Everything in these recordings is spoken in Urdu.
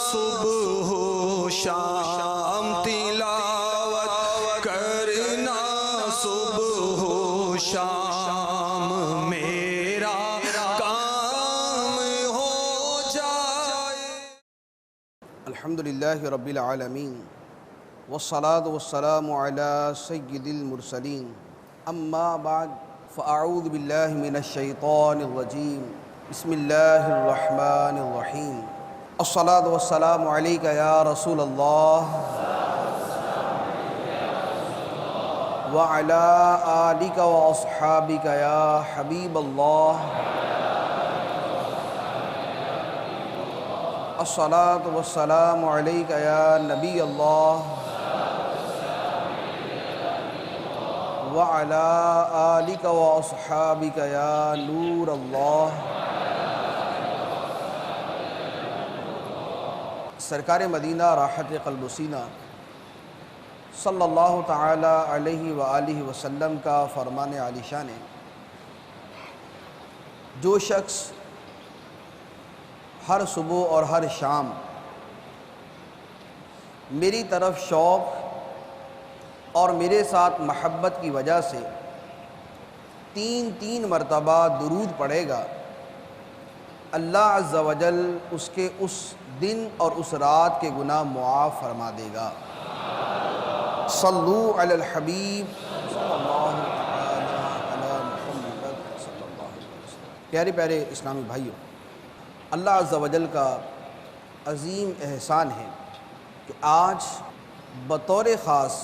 صبح و شام تلاوت کرنا صبح و شام میرا کام ہو جائے۔ الحمدللہ رب العالمین والصلاة والسلام علی سید المرسلین، اما بعد فاعوذ باللہ من الشیطان الرجیم، بسم اللہ الرحمن الرحیم۔ الصلاة والسلام علیک یا رسول اللہ وعلی آلک واصحابک یا حبیب اللہ۔ الصلاة والسلام علیک یا نبی اللہ وعلی آلک واصحابک یا نور اللہ۔ سرکار مدینہ راحت قلب و سینہ صلی اللہ تعالی علیہ وآلہ وسلم کا فرمان عالی شان ہے، جو شخص ہر صبح اور ہر شام میری طرف شوق اور میرے ساتھ محبت کی وجہ سے تین مرتبہ درود پڑھے گا، اللہ عز و جل اس کے اس دن اور اس رات کے گناہ معاف فرما دے گا۔ صلو علی الحبیب صلی اللہ تعالی علی محمد صلی اللہ علیہ وسلم۔ پیارے پیارے اسلامی بھائیوں، اللہ عز و جل کا عظیم احسان ہے کہ آج بطور خاص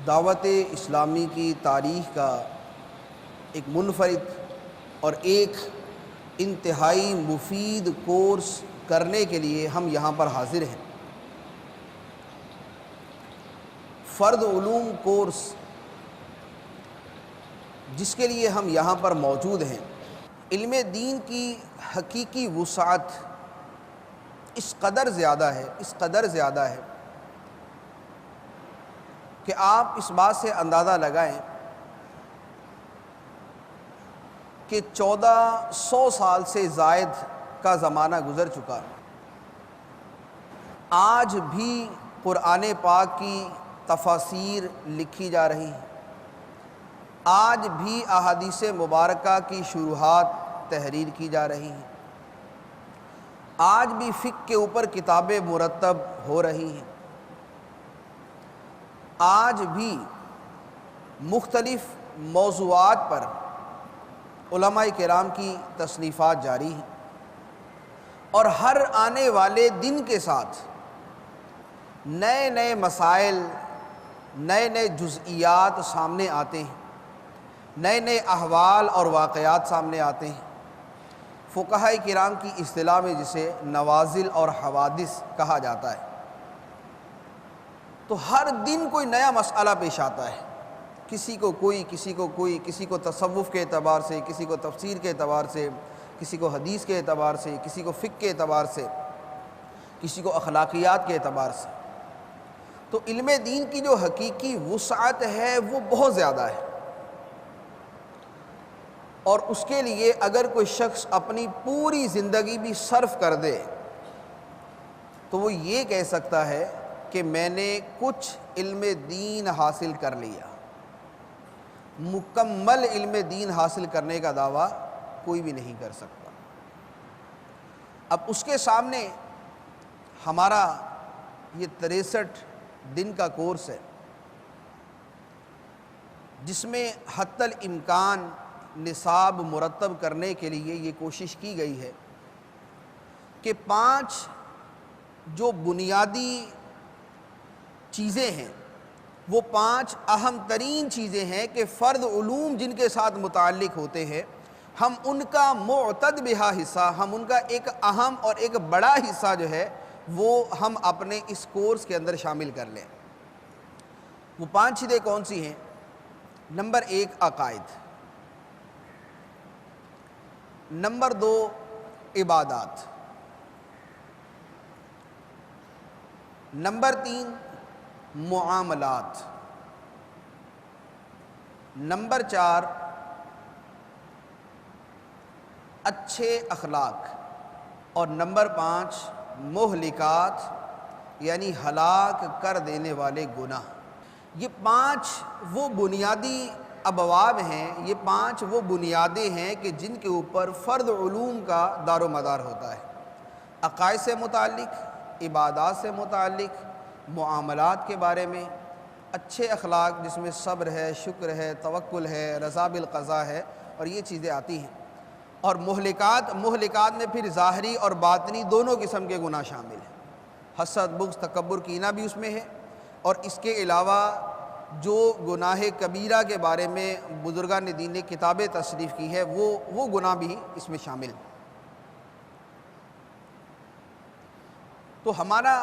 دعوت اسلامی کی تاریخ کا ایک منفرد اور ایک انتہائی مفید کورس کرنے کے لیے ہم یہاں پر حاضر ہیں۔ فرد علوم کورس جس کے لیے ہم یہاں پر موجود ہیں، علم دین کی حقیقی وسعت اس قدر زیادہ ہے کہ آپ اس بات سے اندازہ لگائیں کہ 1400 سال سے زائد کا زمانہ گزر چکا، آج بھی قرآن پاک کی تفاسیر لکھی جا رہی ہیں، آج بھی احادیث مبارکہ کی شروحات تحریر کی جا رہی ہیں، آج بھی فقہ کے اوپر کتابیں مرتب ہو رہی ہیں، آج بھی مختلف موضوعات پر علماء کرام کی تصنیفات جاری ہیں، اور ہر آنے والے دن کے ساتھ نئے نئے مسائل، نئے نئے جزئیات سامنے آتے ہیں، نئے نئے احوال اور واقعات سامنے آتے ہیں۔ فقہاء کرام کی اصطلاح میں جسے نوازل اور حوادث کہا جاتا ہے۔ تو ہر دن کوئی نیا مسئلہ پیش آتا ہے، کسی کو کوئی، کسی کو تصوف کے اعتبار سے، کسی کو تفسیر کے اعتبار سے، کسی کو حدیث کے اعتبار سے، کسی کو فقہ کے اعتبار سے، کسی کو اخلاقیات کے اعتبار سے۔ تو علم دین کی جو حقیقی وسعت ہے وہ بہت زیادہ ہے، اور اس کے لیے اگر کوئی شخص اپنی پوری زندگی بھی صرف کر دے تو وہ یہ کہہ سکتا ہے کہ میں نے کچھ علم دین حاصل کر لیا۔ مکمل علم دین حاصل کرنے کا دعویٰ کوئی بھی نہیں کر سکتا۔ اب اس کے سامنے ہمارا یہ 63 دن کا کورس ہے، جس میں حتی الامکان نصاب مرتب کرنے کے لیے یہ کوشش کی گئی ہے کہ 5 جو بنیادی چیزیں ہیں، وہ 5 اہم ترین چیزیں ہیں کہ فرد علوم جن کے ساتھ متعلق ہوتے ہیں، ہم ان کا معتد بہا حصہ، ہم ان کا ایک اہم اور ایک بڑا حصہ جو ہے وہ ہم اپنے اس کورس کے اندر شامل کر لیں۔ وہ 5 چیزیں کون سی ہیں؟ نمبر 1 عقائد، نمبر 2 عبادات، نمبر 3 معاملات، نمبر 4 اچھے اخلاق، اور نمبر 5 مہلکات یعنی ہلاک کر دینے والے گناہ۔ یہ 5 وہ بنیادی ابواب ہیں، یہ 5 وہ بنیادیں ہیں کہ جن کے اوپر فرد علوم کا دار و مدار ہوتا ہے، عقائد سے متعلق، عبادات سے متعلق، معاملات کے بارے میں، اچھے اخلاق جس میں صبر ہے، شکر ہے، توکل ہے، رضا بالقضاء ہے، اور یہ چیزیں آتی ہیں۔ اور مہلکات میں پھر ظاہری اور باطنی دونوں قسم کے گناہ شامل ہیں، حسد، بغض، تکبر، کینہ بھی اس میں ہے، اور اس کے علاوہ جو گناہ کبیرہ کے بارے میں بزرگان دین نے کتابیں تصنیف کی ہے وہ گناہ بھی اس میں شامل ہیں۔ تو ہمارا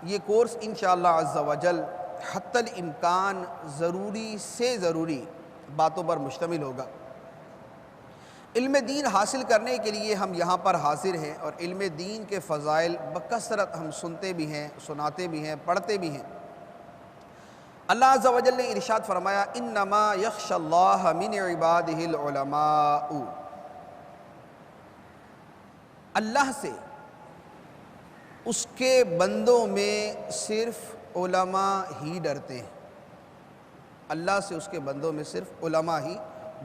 یہ کورس انشاءاللہ عز و جل حتی الامکان ضروری سے ضروری باتوں پر مشتمل ہوگا۔ علم دین حاصل کرنے کے لیے ہم یہاں پر حاضر ہیں، اور علم دین کے فضائل بکثرت ہم سنتے بھی ہیں، سناتے بھی ہیں، پڑھتے بھی ہیں۔ اللہ عز و جل نے ارشاد فرمایا انما یخشی اللہ من عبادہ العلماء، اللہ سے اس کے بندوں میں صرف علماء ہی ڈرتے ہیں، اللہ سے اس کے بندوں میں صرف علماء ہی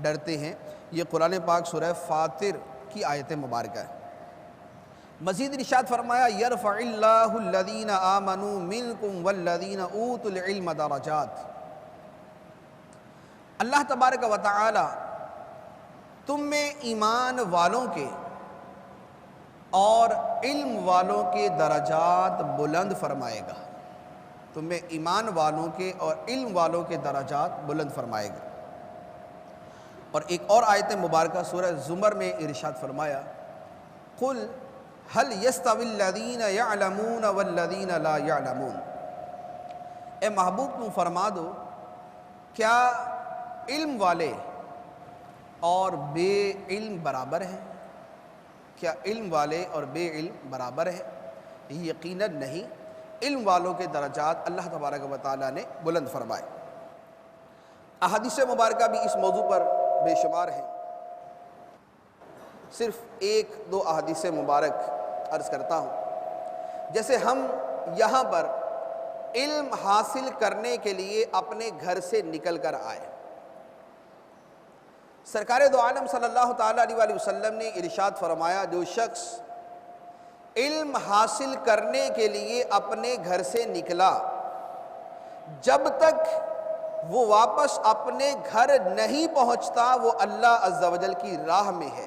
ڈرتے ہیں۔ یہ قرآن پاک سورہ فاطر کی آیت مبارکہ ہے۔ مزید ارشاد فرمایا یرفع اللہ الذین آمنوا منکم والذین اوتوا العلم درجات، اللہ تبارک و تعالی تم میں ایمان والوں کے اور علم والوں کے درجات بلند فرمائے گا، تم میں ایمان والوں کے اور علم والوں کے درجات بلند فرمائے گا۔ اور ایک اور آیت مبارکہ سورہ زمر میں ارشاد فرمایا قل هل يستوي الذين يعلمون والذين لا يعلمون، اے محبوب تم فرما دو کیا علم والے اور بے علم برابر ہیں؟ کیا علم والے اور بے علم برابر ہیں؟ یقیناً نہیں، علم والوں کے درجات اللہ تبارک و تعالیٰ نے بلند فرمائے۔ احادیث مبارکہ بھی اس موضوع پر بے شمار ہیں، صرف 1-2 احادیث مبارک عرض کرتا ہوں۔ جیسے ہم یہاں پر علم حاصل کرنے کے لیے اپنے گھر سے نکل کر آئے، سرکار دو عالم صلی اللہ تعالیٰ علیہ وآلہ وسلم نے ارشاد فرمایا جو شخص علم حاصل کرنے کے لیے اپنے گھر سے نکلا، جب تک وہ واپس اپنے گھر نہیں پہنچتا وہ اللہ عز و جل کی راہ میں ہے،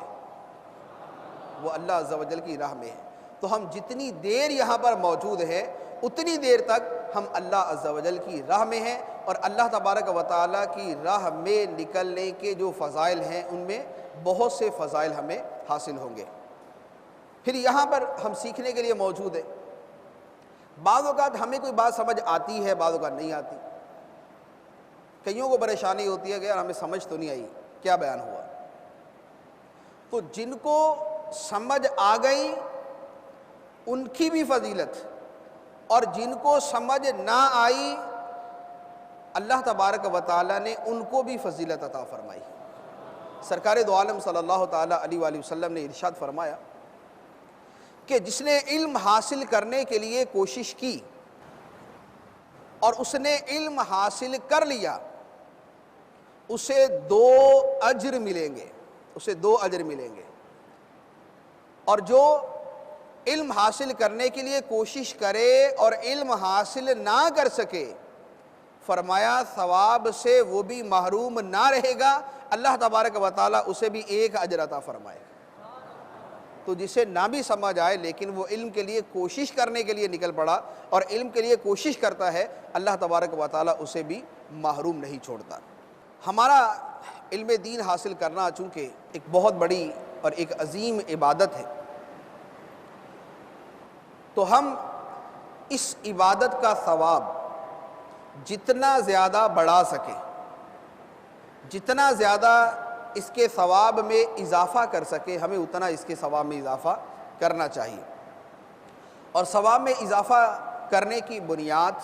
وہ اللہ عز و جل کی راہ میں ہے۔ تو ہم جتنی دیر یہاں پر موجود ہیں اتنی دیر تک ہم اللہ عز و جل کی راہ میں ہیں، اور اللہ تبارک و تعالیٰ کی راہ میں نکلنے کے جو فضائل ہیں ان میں بہت سے فضائل ہمیں حاصل ہوں گے۔ پھر یہاں پر ہم سیکھنے کے لیے موجود ہیں۔ بعض اوقات ہمیں کوئی بات سمجھ آتی ہے، بعض اوقات نہیں آتی۔ کئیوں کو پریشانی ہوتی ہے کہ یار ہمیں سمجھ تو نہیں آئی کیا بیان ہوا، تو جن کو سمجھ آ گئی ان کی بھی فضیلت، اور جن کو سمجھ نہ آئی اللہ تبارک و تعالیٰ نے ان کو بھی فضیلت عطا فرمائی۔ سرکار دو عالم صلی اللہ تعالیٰ علیہ وآلہ وسلم نے ارشاد فرمایا کہ جس نے علم حاصل کرنے کے لیے کوشش کی اور اس نے علم حاصل کر لیا، اسے 2 اجر ملیں گے، اسے 2 اجر ملیں گے۔ اور جو علم حاصل کرنے کے لیے کوشش کرے اور علم حاصل نہ کر سکے، فرمایا ثواب سے وہ بھی محروم نہ رہے گا، اللہ تبارک و تعالیٰ اسے بھی 1 اجر عطا فرمائے گا۔ تو جسے نہ بھی سمجھ آئے لیکن وہ علم کے لیے کوشش کرنے کے لیے نکل پڑا اور علم کے لیے کوشش کرتا ہے، اللہ تبارک و تعالیٰ اسے بھی محروم نہیں چھوڑتا۔ ہمارا علم دین حاصل کرنا چونکہ ایک بہت بڑی اور ایک عظیم عبادت ہے، تو ہم اس عبادت کا ثواب جتنا زیادہ بڑھا سکیں، جتنا زیادہ اس کے ثواب میں اضافہ کر سکے، ہمیں اتنا اس کے ثواب میں اضافہ کرنا چاہیے۔ اور ثواب میں اضافہ کرنے کی بنیاد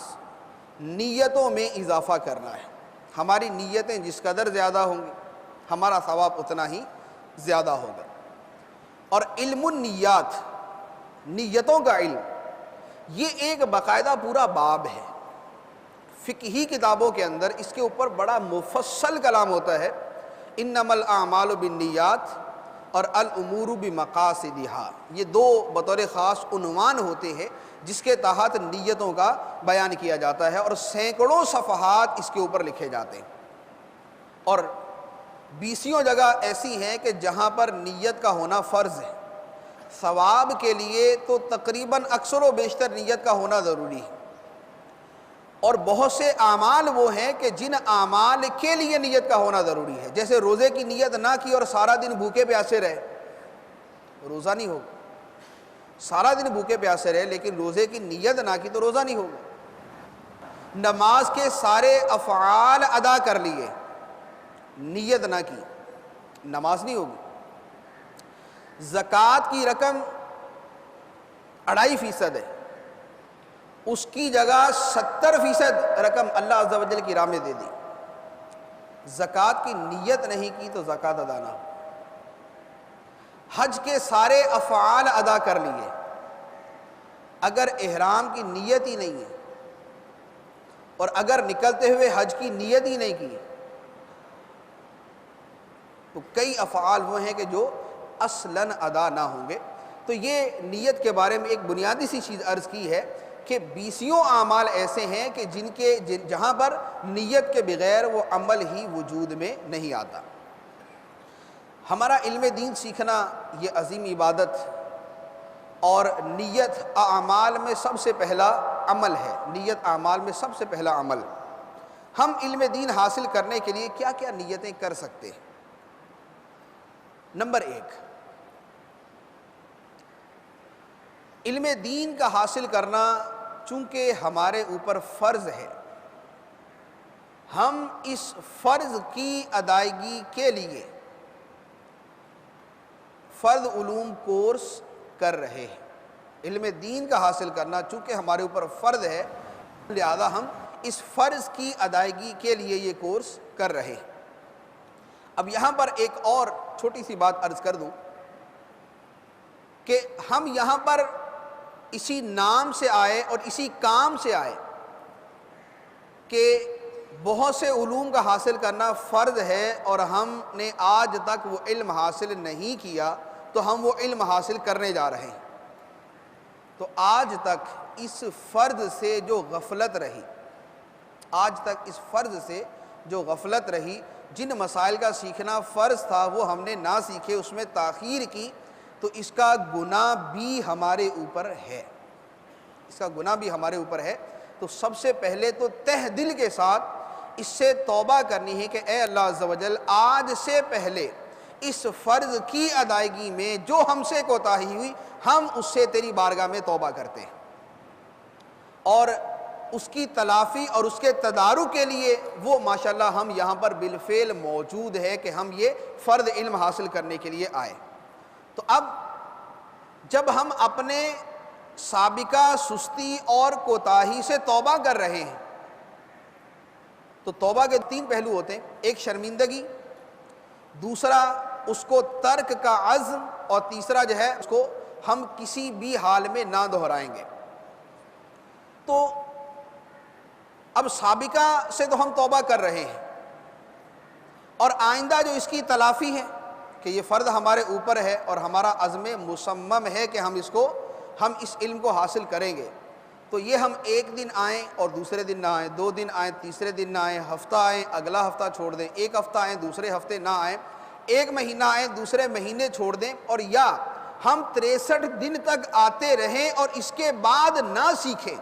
نیتوں میں اضافہ کرنا ہے۔ ہماری نیتیں جس قدر زیادہ ہوں گی ہمارا ثواب اتنا ہی زیادہ ہوگا۔ اور علم النیات نیتوں کا علم، یہ ایک باقاعدہ پورا باب ہے فقہی کتابوں کے اندر، اس کے اوپر بڑا مفصل کلام ہوتا ہے۔ انما الاعمال بالنیات اور الامور بمقاصدہا، یہ دو بطور خاص عنوان ہوتے ہیں جس کے تحت نیتوں کا بیان کیا جاتا ہے، اور سینکڑوں صفحات اس کے اوپر لکھے جاتے ہیں، اور بیسیوں جگہ ایسی ہیں کہ جہاں پر نیت کا ہونا فرض ہے۔ ثواب کے لیے تو تقریباً اکثر و بیشتر نیت کا ہونا ضروری ہے، اور بہت سے اعمال وہ ہیں کہ جن اعمال کے لیے نیت کا ہونا ضروری ہے، جیسے روزے کی نیت نہ کی اور سارا دن بھوکے پیاسے رہے، روزہ نہیں ہوگا۔ سارا دن بھوکے پیاسے رہے لیکن روزے کی نیت نہ کی تو روزہ نہیں ہوگا۔ نماز کے سارے افعال ادا کر لیے، نیت نہ کی، نماز نہیں ہوگی۔ زکوٰۃ کی رقم 2.5% ہے، اس کی جگہ 70% رقم اللہ عز و جل کی راہ میں دے دی، زکوٰۃ کی نیت نہیں کی تو زکوٰۃ ادا نہ ہو۔ حج کے سارے افعال ادا کر لیے، اگر احرام کی نیت ہی نہیں ہے اور اگر نکلتے ہوئے حج کی نیت ہی نہیں کی تو کئی افعال وہ ہیں کہ جو اصلاً ادا نہ ہوں گے۔ تو یہ نیت کے بارے میں ایک بنیادی سی چیز عرض کی ہے کہ بیسیوں اعمال ایسے ہیں کہ جہاں پر نیت کے بغیر وہ عمل ہی وجود میں نہیں آتا۔ ہمارا علم دین سیکھنا یہ عظیم عبادت اور نیت اعمال میں سب سے پہلا عمل ہے، نیت اعمال میں سب سے پہلا عمل۔ ہم علم دین حاصل کرنے کے لیے کیا کیا نیتیں کر سکتے ہیں؟ نمبر 1، علم دین کا حاصل کرنا چونکہ ہمارے اوپر فرض ہے، ہم اس فرض کی ادائیگی کے لیے فرض علوم کورس کر رہے ہیں۔ علم دین کا حاصل کرنا چونکہ ہمارے اوپر فرض ہے، لہذا ہم اس فرض کی ادائیگی کے لیے یہ کورس کر رہے ہیں۔ اب یہاں پر ایک اور چھوٹی سی بات عرض کر دوں کہ ہم یہاں پر اسی نام سے آئے اور اسی کام سے آئے کہ بہت سے علوم کا حاصل کرنا فرض ہے اور ہم نے آج تک وہ علم حاصل نہیں کیا تو ہم وہ علم حاصل کرنے جا رہے ہیں۔ تو آج تک اس فرض سے جو غفلت رہی، آج تک اس فرض سے جو غفلت رہی، جن مسائل کا سیکھنا فرض تھا وہ ہم نے نہ سیکھے، اس میں تاخیر کی، تو اس کا گناہ بھی ہمارے اوپر ہے، اس کا گناہ بھی ہمارے اوپر ہے۔ تو سب سے پہلے تو تہ دل کے ساتھ اس سے توبہ کرنی ہے کہ اے اللہ عز و جل، آج سے پہلے اس فرض کی ادائیگی میں جو ہم سے کوتاہی ہوئی، ہم اس سے تیری بارگاہ میں توبہ کرتے ہیں، اور اس کی تلافی اور اس کے تدارک کے لیے وہ ماشاءاللہ ہم یہاں پر بالفعل موجود ہے کہ ہم یہ فرض علم حاصل کرنے کے لیے آئے۔ تو اب جب ہم اپنے سابقہ سستی اور کوتاہی سے توبہ کر رہے ہیں تو توبہ کے 3 پہلو ہوتے ہیں، ایک شرمندگی، دوسرا اس کو ترک کا عزم، اور تیسرا جو ہے اس کو ہم کسی بھی حال میں نہ دہرائیں گے۔ تو اب سابقہ سے تو ہم توبہ کر رہے ہیں، اور آئندہ جو اس کی تلافی ہے کہ یہ فرض ہمارے اوپر ہے اور ہمارا عزم مصمم ہے کہ ہم اس علم کو حاصل کریں گے، تو یہ ہم ایک دن آئیں اور دوسرے دن نہ آئیں، 2 دن آئیں تیسرے دن نہ آئیں، ہفتہ آئیں اگلا ہفتہ چھوڑ دیں، 1 ہفتہ آئیں دوسرے ہفتے نہ آئیں، 1 مہینہ آئیں دوسرے مہینے چھوڑ دیں، اور یا ہم 63 دن تک آتے رہیں اور اس کے بعد نہ سیکھیں،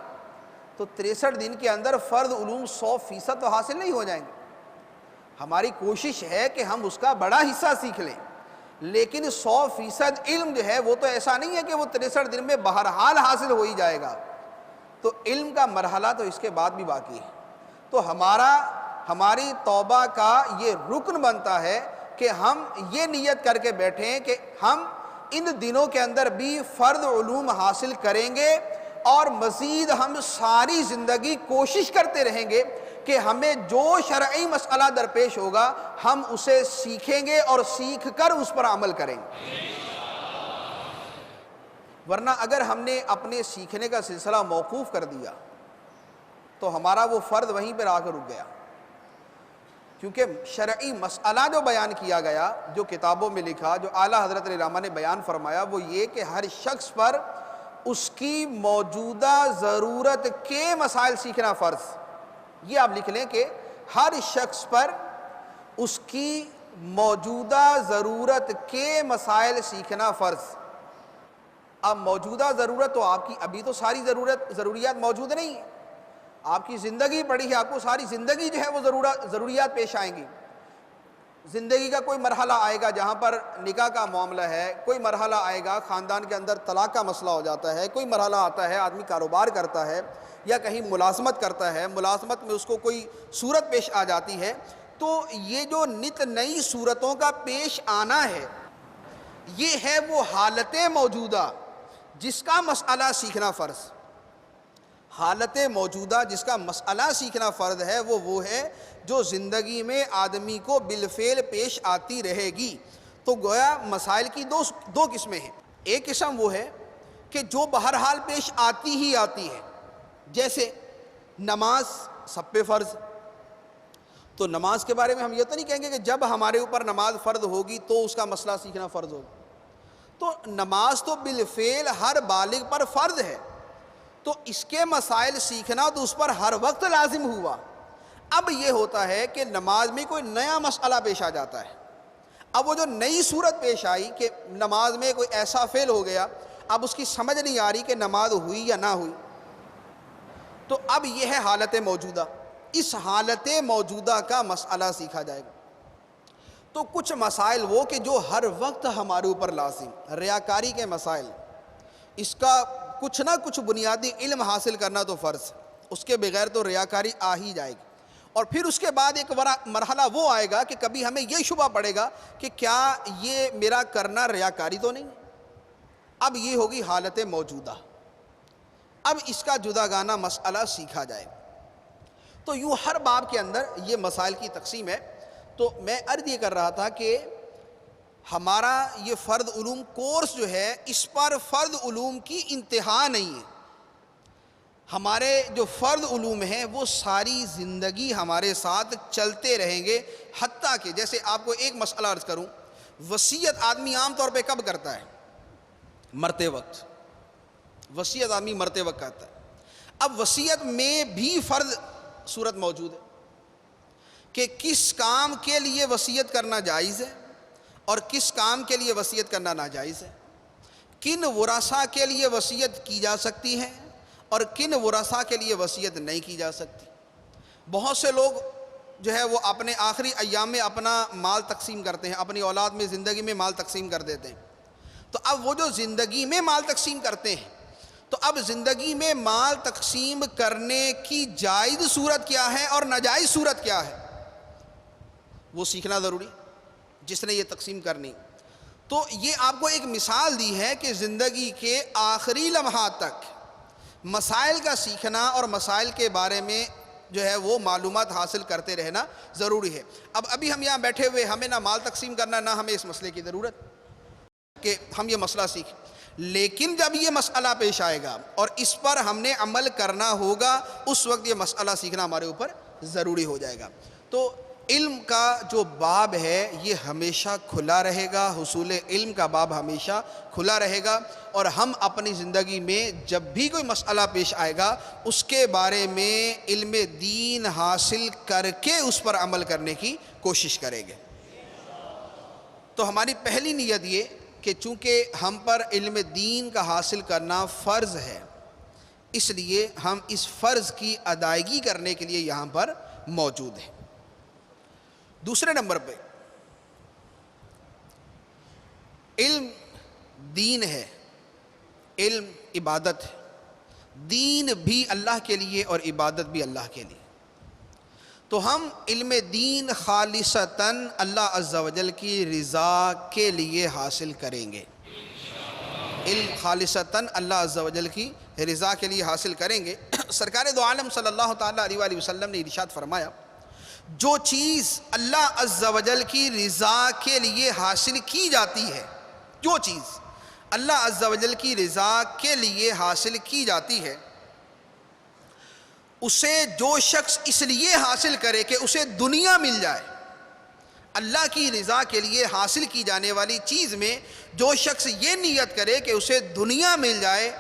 تو 63 دن کے اندر فرض علوم 100% تو حاصل نہیں ہو جائیں گے۔ ہماری کوشش ہے کہ ہم اس کا بڑا حصہ سیکھ لیں، لیکن 100% علم جو ہے وہ تو ایسا نہیں ہے کہ وہ 63 دن میں بہرحال حاصل ہو ہی جائے گا، تو علم کا مرحلہ تو اس کے بعد بھی باقی ہے۔ تو ہماری توبہ کا یہ رکن بنتا ہے کہ ہم یہ نیت کر کے بیٹھیں کہ ہم ان دنوں کے اندر بھی فرض علوم حاصل کریں گے، اور مزید ہم ساری زندگی کوشش کرتے رہیں گے کہ ہمیں جو شرعی مسئلہ درپیش ہوگا ہم اسے سیکھیں گے اور سیکھ کر اس پر عمل کریں گے۔ ورنہ اگر ہم نے اپنے سیکھنے کا سلسلہ موقوف کر دیا تو ہمارا وہ فرد وہیں پر آ کر رک گیا، کیونکہ شرعی مسئلہ جو بیان کیا گیا، جو کتابوں میں لکھا، جو اعلیٰ حضرت علامہ نے بیان فرمایا، وہ یہ کہ ہر شخص پر اس کی موجودہ ضرورت کے مسائل سیکھنا فرض۔ یہ آپ لکھ لیں کہ ہر شخص پر اس کی موجودہ ضرورت کے مسائل سیکھنا فرض۔ اب موجودہ ضرورت تو آپ کی ابھی تو ساری ضروریات موجود نہیں ہیں، آپ کی زندگی پڑی ہے، آپ کو ساری زندگی جو ہے وہ ضروریات پیش آئیں گی۔ زندگی کا کوئی مرحلہ آئے گا جہاں پر نکاح کا معاملہ ہے، کوئی مرحلہ آئے گا خاندان کے اندر طلاق کا مسئلہ ہو جاتا ہے، کوئی مرحلہ آتا ہے آدمی کاروبار کرتا ہے یا کہیں ملازمت کرتا ہے، ملازمت میں اس کو کوئی صورت پیش آ جاتی ہے۔ تو یہ جو نت نئی صورتوں کا پیش آنا ہے، یہ ہے وہ حالت موجودہ جس کا مسئلہ سیکھنا فرض۔ حالت موجودہ جس کا مسئلہ سیکھنا فرض ہے وہ ہے جو زندگی میں آدمی کو بالفعل پیش آتی رہے گی۔ تو گویا مسائل کی دو قسمیں ہیں۔ ایک قسم وہ ہے کہ جو بہرحال پیش آتی ہی آتی ہے، جیسے نماز سب پہ فرض۔ تو نماز کے بارے میں ہم یہ تو نہیں کہیں گے کہ جب ہمارے اوپر نماز فرض ہوگی تو اس کا مسئلہ سیکھنا فرض ہوگا۔ تو نماز تو بالفعل ہر بالغ پر فرض ہے، تو اس کے مسائل سیکھنا تو اس پر ہر وقت لازم ہوا۔ اب یہ ہوتا ہے کہ نماز میں کوئی نیا مسئلہ پیش آ جاتا ہے، اب وہ جو نئی صورت پیش آئی کہ نماز میں کوئی ایسا فعل ہو گیا، اب اس کی سمجھ نہیں آ رہی کہ نماز ہوئی یا نہ ہوئی، تو اب یہ ہے حالت موجودہ۔ اس حالت موجودہ کا مسئلہ سیکھا جائے گا۔ تو کچھ مسائل وہ کہ جو ہر وقت ہمارے اوپر لازم، ریاکاری کے مسائل، اس کا کچھ نہ کچھ بنیادی علم حاصل کرنا تو فرض، اس کے بغیر تو ریاکاری آ ہی جائے گی۔ اور پھر اس کے بعد ایک مرحلہ وہ آئے گا کہ کبھی ہمیں یہ شبہ پڑے گا کہ کیا یہ میرا کرنا ریاکاری تو نہیں؟ اب یہ ہوگی حالت موجودہ، اب اس کا جداگانہ مسئلہ سیکھا جائے گا۔ تو یوں ہر باب کے اندر یہ مسائل کی تقسیم ہے۔ تو میں عرض یہ کر رہا تھا کہ ہمارا یہ فرد علوم کورس جو ہے، اس پر فرد علوم کی انتہا نہیں ہے۔ ہمارے جو فرد علوم ہیں وہ ساری زندگی ہمارے ساتھ چلتے رہیں گے، حتیٰ کہ جیسے آپ کو ایک مسئلہ عرض کروں، وصیت آدمی عام طور پہ کب کرتا ہے؟ مرتے وقت۔ وصیت آدمی مرتے وقت کرتا ہے۔ اب وصیت میں بھی فرد صورت موجود ہے کہ کس کام کے لیے وصیت کرنا جائز ہے اور کس کام کے لیے وصیت کرنا ناجائز ہے، کن ورثاء کے لیے وصیت کی جا سکتی ہے اور کن ورثاء کے لیے وصیت نہیں کی جا سکتی۔ بہت سے لوگ جو ہے وہ اپنے آخری ایام میں اپنا مال تقسیم کرتے ہیں، اپنی اولاد میں زندگی میں مال تقسیم کر دیتے ہیں۔ تو اب وہ جو زندگی میں مال تقسیم کرتے ہیں، تو اب زندگی میں مال تقسیم کرنے کی جائز صورت کیا ہے اور ناجائز صورت کیا ہے، وہ سیکھنا ضروری، جس نے یہ تقسیم کرنی۔ تو یہ آپ کو ایک مثال دی ہے کہ زندگی کے آخری لمحات تک مسائل کا سیکھنا اور مسائل کے بارے میں جو ہے وہ معلومات حاصل کرتے رہنا ضروری ہے۔ اب ابھی ہم یہاں بیٹھے ہوئے ہمیں نہ مال تقسیم کرنا، نہ ہمیں اس مسئلے کی ضرورت کہ ہم یہ مسئلہ سیکھیں، لیکن جب یہ مسئلہ پیش آئے گا اور اس پر ہم نے عمل کرنا ہوگا، اس وقت یہ مسئلہ سیکھنا ہمارے اوپر ضروری ہو جائے گا۔ تو علم کا جو باب ہے یہ ہمیشہ کھلا رہے گا، حصول علم کا باب ہمیشہ کھلا رہے گا، اور ہم اپنی زندگی میں جب بھی کوئی مسئلہ پیش آئے گا اس کے بارے میں علم دین حاصل کر کے اس پر عمل کرنے کی کوشش کریں گے۔ تو ہماری پہلی نیت یہ کہ چونکہ ہم پر علم دین کا حاصل کرنا فرض ہے، اس لیے ہم اس فرض کی ادائیگی کرنے کے لیے یہاں پر موجود ہیں۔ دوسرے نمبر پہ علم دین ہے، علم عبادت ہے، دین بھی اللہ کے لیے اور عبادت بھی اللہ کے لیے۔ تو ہم علم دین خالصتاً اللہ عز و جل کی رضا کے لیے حاصل کریں گے، علم خالصتاً اللہ عز و جل کی رضا کے لیے حاصل کریں گے۔ سرکار دو عالم صلی اللہ تعالیٰ علیہ وآلہ وسلم نے ارشاد فرمایا، جو چیز اللہ عز و جل کی رضا کے لیے حاصل کی جاتی ہے، جو چیز اللہ عز و جل کی رضا کے لیے حاصل کی جاتی ہے، اسے جو شخص اس لیے حاصل کرے کہ اسے دنیا مل جائے، اللہ کی رضا کے لیے حاصل کی جانے والی چیز میں جو شخص یہ نیت کرے کہ اسے دنیا مل جائے،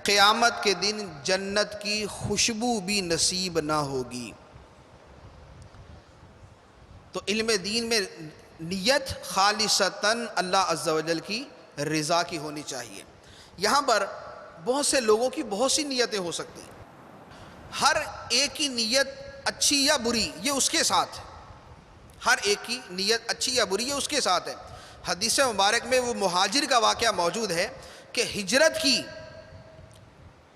قیامت کے دن جنت کی خوشبو بھی نصیب نہ ہوگی۔ تو علم دین میں نیت خالصتاً اللہ عز و جل کی رضا کی ہونی چاہیے۔ یہاں پر بہت سے لوگوں کی بہت سی نیتیں ہو سکتی ہیں، ہر ایک کی نیت اچھی یا بری یہ اس کے ساتھ ہے، ہر ایک کی نیت اچھی یا بری یہ اس کے ساتھ ہے۔ حدیث مبارک میں وہ مہاجر کا واقعہ موجود ہے کہ ہجرت کی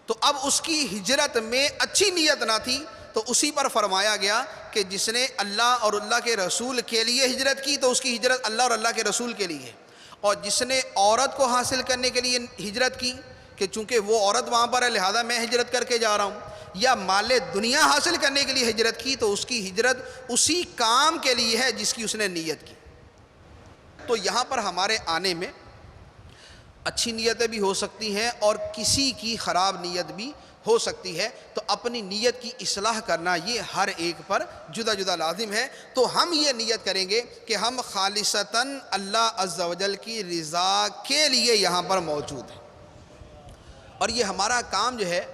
تو اب اس کی ہجرت میں اچھی نیت نہ تھی، تو اسی پر فرمایا گیا کہ جس نے اللہ اور اللہ کے رسول کے لیے ہجرت کی تو اس کی ہجرت اللہ اور اللہ کے رسول کے لیے ہے، اور جس نے عورت کو حاصل کرنے کے لیے ہجرت کی کہ چونکہ وہ عورت وہاں پر ہے لہذا میں ہجرت کر کے جا رہا ہوں، یا مال دنیا حاصل کرنے کے لیے ہجرت کی تو اس کی ہجرت اسی کام کے لیے ہے جس کی اس نے نیت کی۔ تو یہاں پر ہمارے آنے میں اچھی نیتیں بھی ہو سکتی ہیں اور کسی کی خراب نیت بھی ہو سکتی ہے، تو اپنی نیت کی اصلاح کرنا یہ ہر ایک پر جدا جدا لازم ہے۔ تو ہم یہ نیت کریں گے کہ ہم خالصتاً اللہ عز و جل کی رضا کے لیے یہاں پر موجود ہیں، اور یہ ہمارا کام جو ہے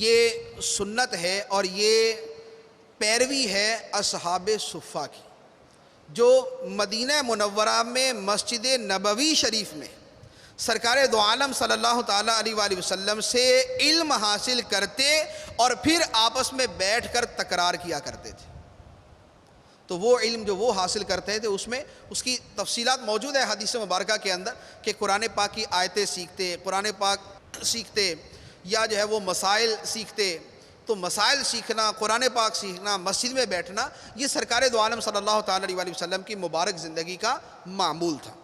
یہ سنت ہے اور یہ پیروی ہے اصحاب صفہ کی، جو مدینہ منورہ میں مسجد نبوی شریف میں سرکار دو عالم صلی اللہ تعالیٰ علیہ وآلہ وسلم سے علم حاصل کرتے اور پھر آپس میں بیٹھ کر تکرار کیا کرتے تھے۔ تو وہ علم جو وہ حاصل کرتے تھے اس میں اس کی تفصیلات موجود ہے حدیث مبارکہ کے اندر کہ قرآن پاک کی آیتیں سیکھتے، قرآن پاک سیکھتے، یا جو ہے وہ مسائل سیکھتے۔ تو مسائل سیکھنا، قرآن پاک سیکھنا، مسجد میں بیٹھنا، یہ سرکار دو عالم صلی اللہ تعالیٰ علیہ وآلہ وسلم کی مبارک زندگی کا معمول تھا۔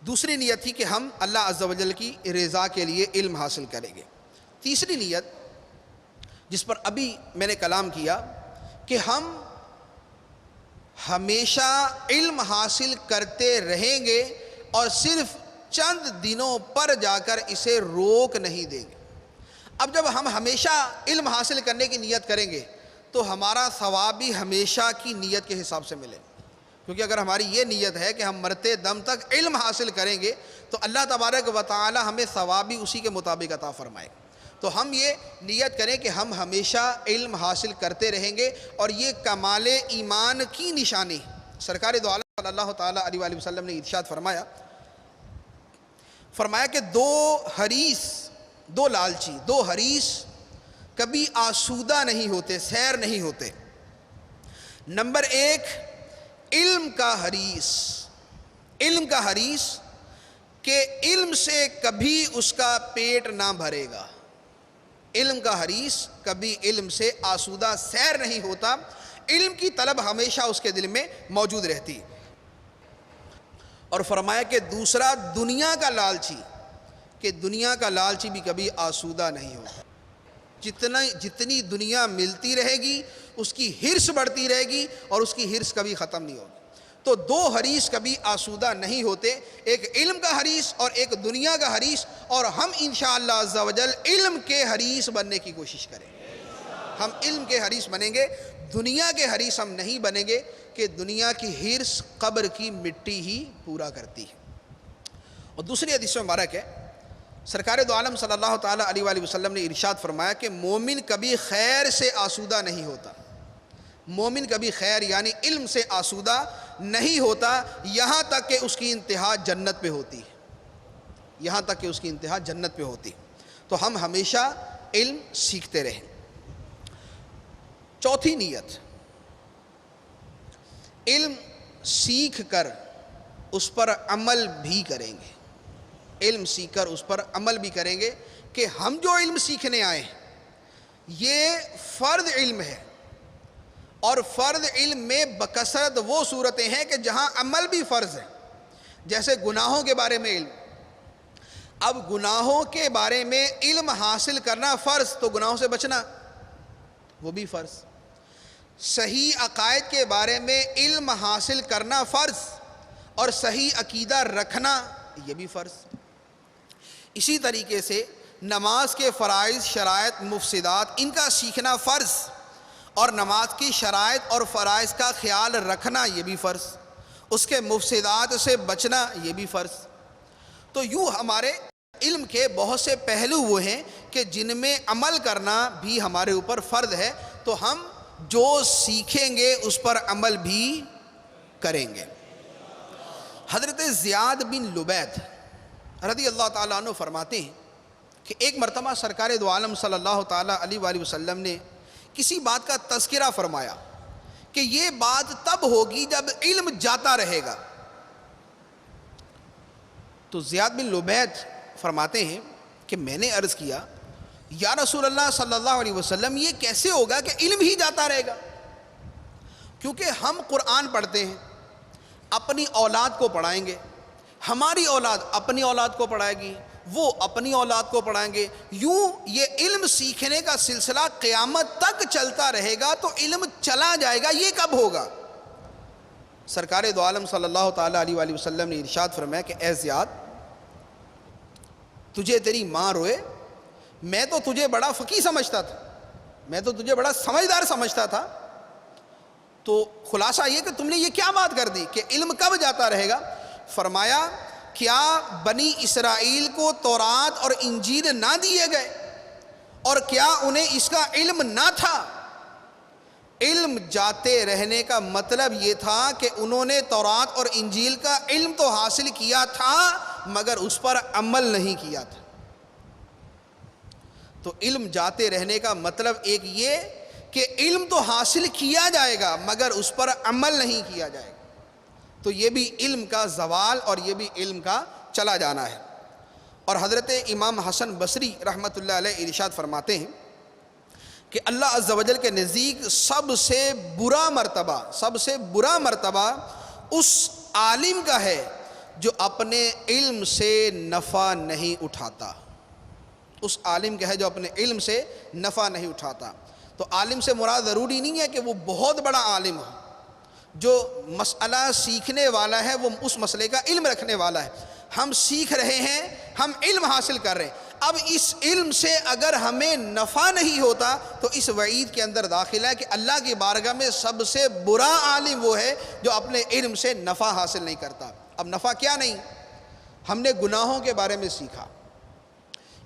دوسری نیت تھی کہ ہم اللہ عز و جل کی رضا کے لیے علم حاصل کریں گے۔ تیسری نیت جس پر ابھی میں نے کلام کیا کہ ہم ہمیشہ علم حاصل کرتے رہیں گے اور صرف چند دنوں پر جا کر اسے روک نہیں دیں گے۔ اب جب ہم ہمیشہ علم حاصل کرنے کی نیت کریں گے تو ہمارا ثواب بھی ہمیشہ کی نیت کے حساب سے ملے، کیونکہ اگر ہماری یہ نیت ہے کہ ہم مرتے دم تک علم حاصل کریں گے تو اللہ تبارک و تعالی ہمیں ثواب بھی اسی کے مطابق عطا فرمائے۔ تو ہم یہ نیت کریں کہ ہم ہمیشہ علم حاصل کرتے رہیں گے، اور یہ کمال ایمان کی نشانی۔ سرکار دو عالم صلی اللہ تعالیٰ علیہ وآلہ وسلم نے ارشاد فرمایا کہ دو لالچی، دو حریص کبھی آسودہ نہیں ہوتے، سیر نہیں ہوتے۔ نمبر ایک، علم کا حریص کہ علم سے کبھی اس کا پیٹ نہ بھرے گا۔ علم کا حریص کبھی علم سے آسودہ سیر نہیں ہوتا، علم کی طلب ہمیشہ اس کے دل میں موجود رہتی۔ اور فرمایا کہ دوسرا، دنیا کا لالچی کہ دنیا کا لالچی بھی کبھی آسودہ نہیں ہوتا، جتنی دنیا ملتی رہے گی اس کی ہرس بڑھتی رہے گی اور اس کی ہرس کبھی ختم نہیں ہوگی۔ تو دو حریص کبھی آسودہ نہیں ہوتے، ایک علم کا حریص اور ایک دنیا کا حریص، اور ہم انشاءاللہ عز و جل علم کے حریص بننے کی کوشش کریں گے۔ ہم علم کے حریص بنیں گے، دنیا کے حریص ہم نہیں بنیں گے، کہ دنیا کی ہرس قبر کی مٹی ہی پورا کرتی ہے۔ اور دوسری حدیث مبارک ہے، سرکار دو عالم صلی اللہ تعالیٰ علیہ وآلہ وسلم نے ارشاد فرمایا کہ مومن کبھی خیر سے آسودہ نہیں ہوتا، مومن کبھی خیر یعنی علم سے آسودہ نہیں ہوتا، یہاں تک کہ اس کی انتہا جنت پہ ہوتی ہے، یہاں تک کہ اس کی انتہا جنت پہ ہوتی ہے۔ تو ہم ہمیشہ علم سیکھتے رہیں۔ چوتھی نیت، علم سیکھ کر اس پر عمل بھی کریں گے، علم سیکھ کر اس پر عمل بھی کریں گے، کہ ہم جو علم سیکھنے آئے ہیں یہ فرض علم ہے، اور فرض علم میں بکثرت وہ صورتیں ہیں کہ جہاں عمل بھی فرض ہے، جیسے گناہوں کے بارے میں علم۔ اب گناہوں کے بارے میں علم حاصل کرنا فرض، تو گناہوں سے بچنا وہ بھی فرض۔ صحیح عقائد کے بارے میں علم حاصل کرنا فرض، اور صحیح عقیدہ رکھنا یہ بھی فرض. اسی طریقے سے نماز کے فرائض، شرائط، مفسدات ان کا سیکھنا فرض، اور نماز کی شرائط اور فرائض کا خیال رکھنا یہ بھی فرض، اس کے مفسدات سے بچنا یہ بھی فرض. تو یوں ہمارے علم کے بہت سے پہلو وہ ہیں کہ جن میں عمل کرنا بھی ہمارے اوپر فرض ہے. تو ہم جو سیکھیں گے اس پر عمل بھی کریں گے. حضرت زیاد بن لبید رضی اللہ تعالیٰ عنہ فرماتے ہیں کہ ایک مرتبہ سرکار دو عالم صلی اللہ تعالیٰ علیہ وآلہ وسلم نے کسی بات کا تذکرہ فرمایا کہ یہ بات تب ہوگی جب علم جاتا رہے گا. تو زیاد بن لبید فرماتے ہیں کہ میں نے عرض کیا یا رسول اللہ صلی اللہ علیہ وسلم یہ کیسے ہوگا کہ علم ہی جاتا رہے گا؟ کیونکہ ہم قرآن پڑھتے ہیں، اپنی اولاد کو پڑھائیں گے، ہماری اولاد اپنی اولاد کو پڑھائے گی، وہ اپنی اولاد کو پڑھائیں گے. یوں یہ علم سیکھنے کا سلسلہ قیامت تک چلتا رہے گا. تو علم چلا جائے گا، یہ کب ہوگا؟ سرکار دو عالم صلی اللہ تعالیٰ علیہ وآلہ وسلم نے ارشاد فرمایا کہ اے زیاد، تجھے تیری ماں روئے، میں تو تجھے بڑا فقیہ سمجھتا تھا، میں تو تجھے بڑا سمجھدار سمجھتا تھا. تو خلاصہ یہ کہ تم نے یہ کیا بات کر دی کہ علم کب جاتا رہے گا؟ فرمایا کیا بنی اسرائیل کو تورات اور انجیل نہ دیے گئے، اور کیا انہیں اس کا علم نہ تھا؟ علم جاتے رہنے کا مطلب یہ تھا کہ انہوں نے تورات اور انجیل کا علم تو حاصل کیا تھا مگر اس پر عمل نہیں کیا تھا. تو علم جاتے رہنے کا مطلب ایک یہ کہ علم تو حاصل کیا جائے گا مگر اس پر عمل نہیں کیا جائے گا. تو یہ بھی علم کا زوال اور یہ بھی علم کا چلا جانا ہے. اور حضرت امام حسن بصری رحمۃ اللہ علیہ ارشاد فرماتے ہیں کہ اللہ عز و جل کے نزدیک سب سے برا مرتبہ اس عالم کا ہے جو اپنے علم سے نفع نہیں اٹھاتا. اس عالم کا ہے جو اپنے علم سے نفع نہیں اٹھاتا. تو عالم سے مراد ضروری نہیں ہے کہ وہ بہت بڑا عالم ہو. جو مسئلہ سیکھنے والا ہے وہ اس مسئلے کا علم رکھنے والا ہے. ہم سیکھ رہے ہیں، ہم علم حاصل کر رہے ہیں. اب اس علم سے اگر ہمیں نفع نہیں ہوتا تو اس وعید کے اندر داخل ہے کہ اللہ کی بارگاہ میں سب سے برا عالم وہ ہے جو اپنے علم سے نفع حاصل نہیں کرتا. اب نفع کیا نہیں؟ ہم نے گناہوں کے بارے میں سیکھا،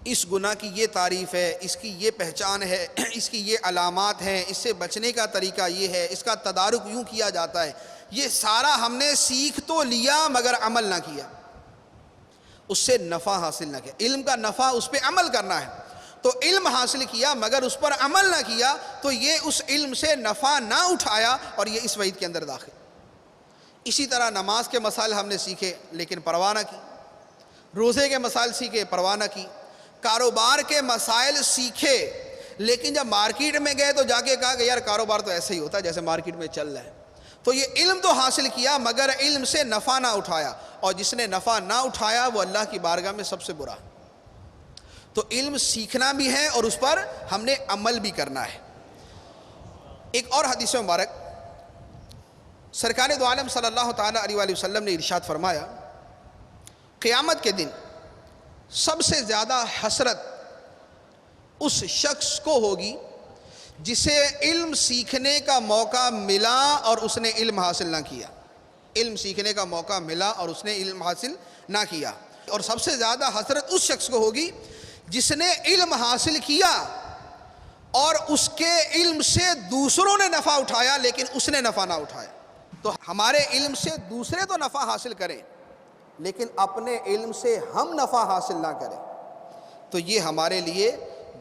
اس گناہ کی یہ تعریف ہے، اس کی یہ پہچان ہے، اس کی یہ علامات ہیں، اس سے بچنے کا طریقہ یہ ہے، اس کا تدارک یوں کیا جاتا ہے. یہ سارا ہم نے سیکھ تو لیا مگر عمل نہ کیا، اس سے نفع حاصل نہ کیا. علم کا نفع اس پہ عمل کرنا ہے. تو علم حاصل کیا مگر اس پر عمل نہ کیا تو یہ اس علم سے نفع نہ اٹھایا اور یہ اس وعید کے اندر داخل. اسی طرح نماز کے مسائل ہم نے سیکھے لیکن پرواہ نہ کی، روزے کے مسائل سیکھے پرواہ نہ کی، کاروبار کے مسائل سیکھے لیکن جب مارکیٹ میں گئے تو جا کے کہا کہ یار کاروبار تو ایسے ہی ہوتا ہے جیسے مارکیٹ میں چل رہا ہے. تو یہ علم تو حاصل کیا مگر علم سے نفع نہ اٹھایا، اور جس نے نفع نہ اٹھایا وہ اللہ کی بارگاہ میں سب سے برا. تو علم سیکھنا بھی ہے اور اس پر ہم نے عمل بھی کرنا ہے. ایک اور حدیث مبارک سرکار دو عالم صلی اللہ تعالیٰ علیہ وآلہ وسلم نے ارشاد فرمایا قیامت کے دن سب سے زیادہ حسرت اس شخص کو ہوگی جسے علم سیکھنے کا موقع ملا اور اس نے علم حاصل نہ کیا. علم سیکھنے کا موقع ملا اور اس نے علم حاصل نہ کیا. اور سب سے زیادہ حسرت اس شخص کو ہوگی جس نے علم حاصل کیا اور اس کے علم سے دوسروں نے نفع اٹھایا لیکن اس نے نفع نہ اٹھایا. تو ہمارے علم سے دوسرے تو نفع حاصل کریں لیکن اپنے علم سے ہم نفع حاصل نہ کریں تو یہ ہمارے لیے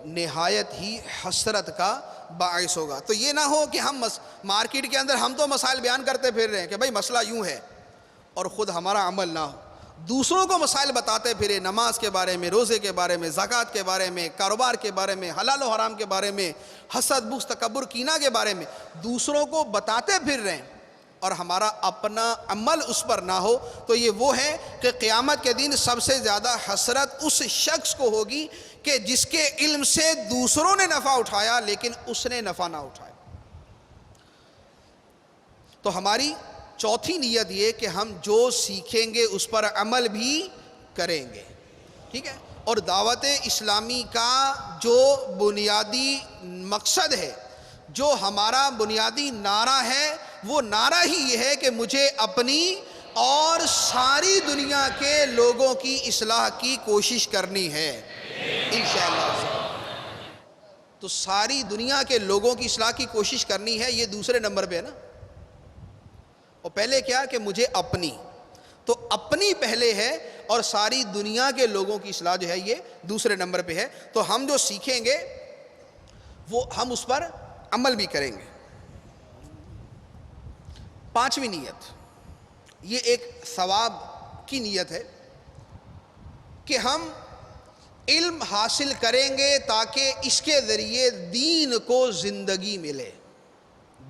نہایت ہی حسرت کا باعث ہوگا. تو یہ نہ ہو کہ ہم مارکیٹ کے اندر ہم تو مسائل بیان کرتے پھر رہے ہیں کہ بھائی مسئلہ یوں ہے اور خود ہمارا عمل نہ ہو. دوسروں کو مسائل بتاتے پھرے، نماز کے بارے میں، روزے کے بارے میں، زکوٰۃ کے بارے میں، کاروبار کے بارے میں، حلال و حرام کے بارے میں، حسد، بغض، تکبر، کینہ کے بارے میں دوسروں کو بتاتے پھر رہے ہیں اور ہمارا اپنا عمل اس پر نہ ہو. تو یہ وہ ہے کہ قیامت کے دن سب سے زیادہ حسرت اس شخص کو ہوگی کہ جس کے علم سے دوسروں نے نفع اٹھایا لیکن اس نے نفع نہ اٹھایا. تو ہماری چوتھی نیت یہ کہ ہم جو سیکھیں گے اس پر عمل بھی کریں گے، ٹھیک ہے۔ اور دعوت اسلامی کا جو بنیادی مقصد ہے، جو ہمارا بنیادی نعرہ ہے، وہ نعرہ ہی یہ ہے کہ مجھے اپنی اور ساری دنیا کے لوگوں کی اصلاح کی کوشش کرنی ہے انشاءاللہ۔ تو ساری دنیا کے لوگوں کی اصلاح کی کوشش کرنی ہے، یہ دوسرے نمبر پہ ہے نا۔ اور پہلے کیا کہ مجھے اپنی، تو اپنی پہلے ہے اور ساری دنیا کے لوگوں کی اصلاح جو ہے یہ دوسرے نمبر پہ ہے۔ تو ہم جو سیکھیں گے وہ ہم اس پر عمل بھی کریں گے۔ پانچویں نیت، یہ ایک ثواب کی نیت ہے کہ ہم علم حاصل کریں گے تاکہ اس کے ذریعے دین کو زندگی ملے،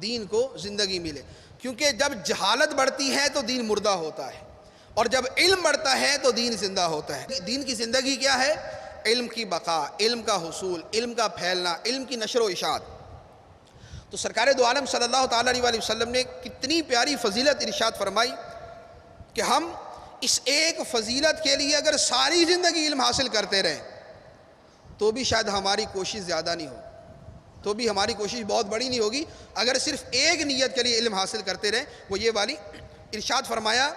دین کو زندگی ملے۔ کیونکہ جب جہالت بڑھتی ہے تو دین مردہ ہوتا ہے، اور جب علم بڑھتا ہے تو دین زندہ ہوتا ہے۔ دین کی زندگی کیا ہے؟ علم کی بقا، علم کا حصول، علم کا پھیلنا، علم کی نشر و اشاعت۔ تو سرکار دو عالم صلی اللہ تعالیٰ علیہ وسلم نے کتنی پیاری فضیلت ارشاد فرمائی کہ ہم اس ایک فضیلت کے لیے اگر ساری زندگی علم حاصل کرتے رہیں تو بھی شاید ہماری کوشش زیادہ نہیں ہو، تو بھی ہماری کوشش بہت بڑی نہیں ہوگی اگر صرف ایک نیت کے لیے علم حاصل کرتے رہیں، وہ یہ والی۔ ارشاد فرمایا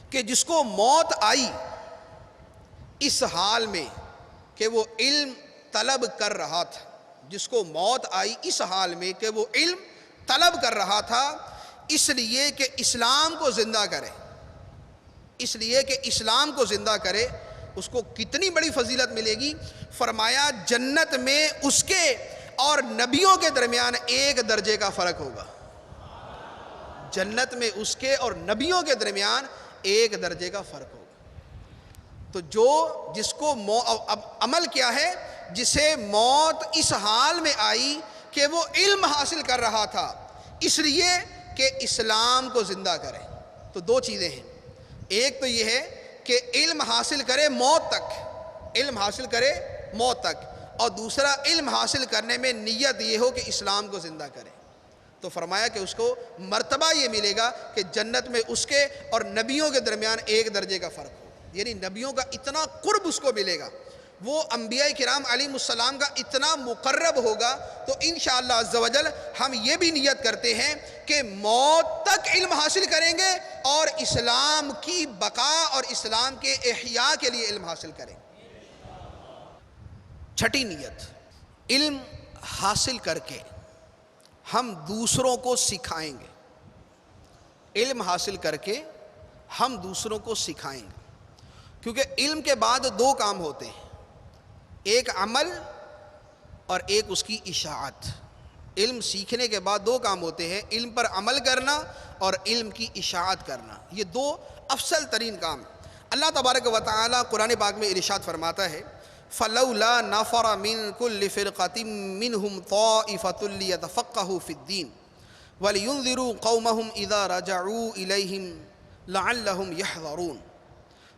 کہ جس کو موت آئی اس حال میں کہ وہ علم طلب کر رہا تھا، جس کو موت آئی اس حال میں کہ وہ علم طلب کر رہا تھا، اس لیے کہ اسلام کو زندہ کرے، اس لیے کہ اسلام کو زندہ کرے، اس کو کتنی بڑی فضیلت ملے گی؟ فرمایا جنت میں اس کے اور نبیوں کے درمیان ایک درجے کا فرق ہوگا، جنت میں اس کے اور نبیوں کے درمیان ایک درجے کا فرق ہوگا۔ تو جس کو اب عمل کیا ہے؟ جسے موت اس حال میں آئی کہ وہ علم حاصل کر رہا تھا اس لیے کہ اسلام کو زندہ کرے۔ تو دو چیزیں ہیں، ایک تو یہ ہے کہ علم حاصل کرے موت تک، علم حاصل کرے موت تک، اور دوسرا علم حاصل کرنے میں نیت یہ ہو کہ اسلام کو زندہ کرے۔ تو فرمایا کہ اس کو مرتبہ یہ ملے گا کہ جنت میں اس کے اور نبیوں کے درمیان ایک درجے کا فرق ہو، یعنی نبیوں کا اتنا قرب اس کو ملے گا، وہ انبیاء کرام علیہ السلام کا اتنا مقرب ہوگا۔ تو انشاءاللہ عز و جل ہم یہ بھی نیت کرتے ہیں کہ موت تک علم حاصل کریں گے اور اسلام کی بقا اور اسلام کے احیاء کے لیے علم حاصل کریں گے۔ چھٹی نیت، علم حاصل کر کے ہم دوسروں کو سکھائیں گے، علم حاصل کر کے ہم دوسروں کو سکھائیں گے، کیونکہ علم کے بعد دو کام ہوتے ہیں، ایک عمل اور ایک اس کی اشاعت۔ علم سیکھنے کے بعد دو کام ہوتے ہیں، علم پر عمل کرنا اور علم کی اشاعت کرنا، یہ دو افضل ترین کام۔ اللہ تبارک و تعالی قرآن پاک میں ارشاد فرماتا ہے فَلَوْلَا نَفَرَ مِن كُلِّ فِرْقَةٍ مِّنْهُمْ طَائِفَةٌ لِيَتَفَقَّهُوا فِي الدِّينِ وَلِيُنذِرُوا قَوْمَهُمْ إِذَا رَجَعُوا إِلَيْهِمْ لَعَلَّهُمْ يَحْذَرُونَ۔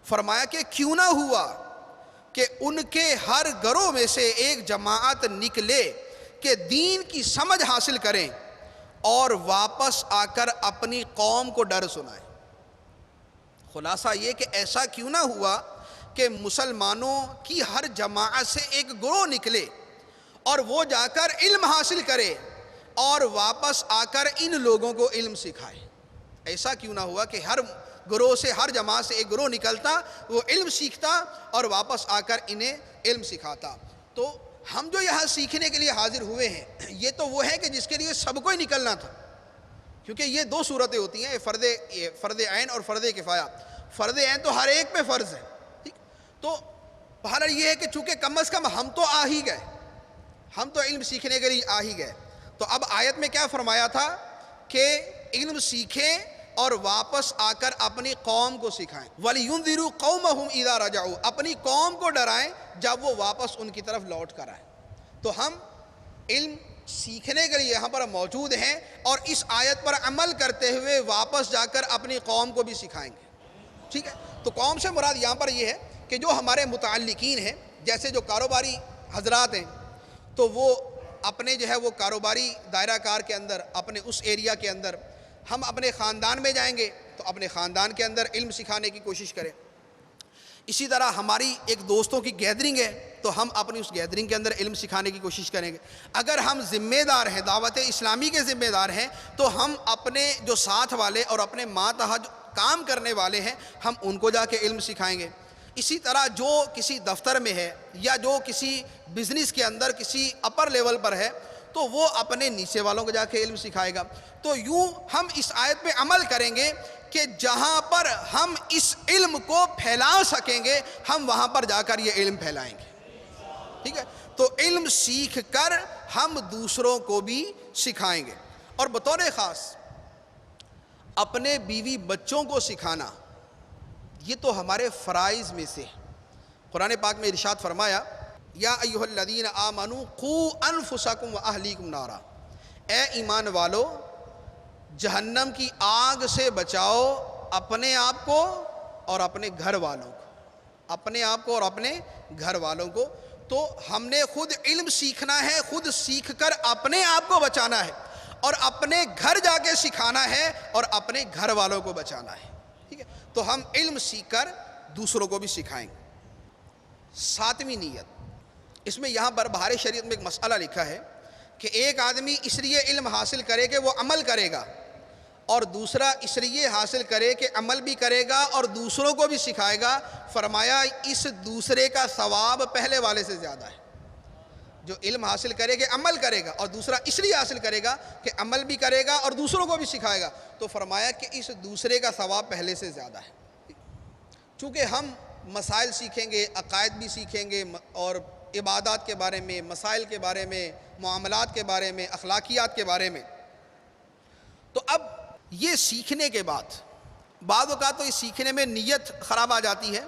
فرمایا کہ کیوں نہ ہوا کہ ان کے ہر گروہ میں سے ایک جماعت نکلے کہ دین کی سمجھ حاصل کریں اور واپس آ کر اپنی قوم کو ڈر سنائیں۔ خلاصہ یہ کہ ایسا کیوں نہ ہوا کہ مسلمانوں کی ہر جماعت سے ایک گروہ نکلے اور وہ جا کر علم حاصل کرے اور واپس آ کر ان لوگوں کو علم سکھائے۔ ایسا کیوں نہ ہوا کہ ہر گروہ سے، ہر جماعت سے ایک گروہ نکلتا، وہ علم سیکھتا اور واپس آ کر انہیں علم سکھاتا۔ تو ہم جو یہاں سیکھنے کے لیے حاضر ہوئے ہیں، یہ تو وہ ہے کہ جس کے لیے سب کو ہی نکلنا تھا، کیونکہ یہ دو صورتیں ہوتی ہیں، فرض عین اور فرض کفایہ۔ فرض عین تو ہر ایک پہ فرض ہے، ٹھیک؟ تو بہرحال یہ ہے کہ چونکہ کم از کم ہم تو آ ہی گئے، ہم تو علم سیکھنے کے لیے آ ہی گئے۔ تو اب آیت میں کیا فرمایا تھا کہ علم سیکھیں اور واپس آ کر اپنی قوم کو سکھائیں۔ وَلِيُنذِرُوا قَوْمَهُمْ إِذَا رَجَعُوا، اپنی قوم کو ڈرائیں جب وہ واپس ان کی طرف لوٹ کر آئیں۔ تو ہم علم سیکھنے کے لیے یہاں پر موجود ہیں اور اس آیت پر عمل کرتے ہوئے واپس جا کر اپنی قوم کو بھی سکھائیں گے، ٹھیک ہے؟ تو قوم سے مراد یہاں پر یہ ہے کہ جو ہمارے متعلقین ہیں، جیسے جو کاروباری حضرات ہیں، تو وہ اپنے جو ہے وہ کاروباری دائرہ کار کے اندر، اپنے اس ایریا کے اندر ہم اپنے خاندان میں جائیں گے تو اپنے خاندان کے اندر علم سکھانے کی کوشش کریں. اسی طرح ہماری ایک دوستوں کی گیدرنگ ہے تو ہم اپنی اس گیدرنگ کے اندر علم سکھانے کی کوشش کریں گے. اگر ہم ذمہ دار ہیں، دعوت اسلامی کے ذمہ دار ہیں، تو ہم اپنے جو ساتھ والے اور اپنے ماتحت کام کرنے والے ہیں ہم ان کو جا کے علم سکھائیں گے. اسی طرح جو کسی دفتر میں ہے یا جو کسی بزنس کے اندر کسی اپر لیول پر ہے تو وہ اپنے نیچے والوں کو جا کے علم سکھائے گا. تو یوں ہم اس آیت پہ عمل کریں گے کہ جہاں پر ہم اس علم کو پھیلا سکیں گے ہم وہاں پر جا کر یہ علم پھیلائیں گے. ٹھیک ہے، تو علم سیکھ کر ہم دوسروں کو بھی سکھائیں گے. اور بطور خاص اپنے بیوی بچوں کو سکھانا یہ تو ہمارے فرائض میں سے. قرآن پاک میں ارشاد فرمایا یا ایھا الذین آمنوا قوا انفسکم واہلیکم نارا، اے ایمان والو جہنم کی آگ سے بچاؤ اپنے آپ کو اور اپنے گھر والوں کو، اپنے آپ کو اور اپنے گھر والوں کو. تو ہم نے خود علم سیکھنا ہے، خود سیکھ کر اپنے آپ کو بچانا ہے اور اپنے گھر جا کے سکھانا ہے اور اپنے گھر والوں کو بچانا ہے. ٹھیک ہے، تو ہم علم سیکھ کر دوسروں کو بھی سکھائیں گے. 7ویں نیت، اس میں یہاں پر بہار شریعت میں ایک مسئلہ لکھا ہے کہ ایک آدمی اس لیے علم حاصل کرے کہ وہ عمل کرے گا اور دوسرا اس لیے حاصل کرے کہ عمل بھی کرے گا اور دوسروں کو بھی سکھائے گا. فرمایا اس دوسرے کا ثواب پہلے والے سے زیادہ ہے. جو علم حاصل کرے کہ عمل کرے گا اور دوسرا اس لیے حاصل کرے گا کہ عمل بھی کرے گا اور دوسروں کو بھی سکھائے گا، تو فرمایا کہ اس دوسرے کا ثواب پہلے سے زیادہ ہے. چونکہ ہم مسائل سیکھیں گے، عقائد بھی سیکھیں گے اور عبادات کے بارے میں، مسائل کے بارے میں، معاملات کے بارے میں، اخلاقیات کے بارے میں. تو اب یہ سیکھنے کے بعد بعض اوقات تو اس سیکھنے میں نیت خراب آ جاتی ہے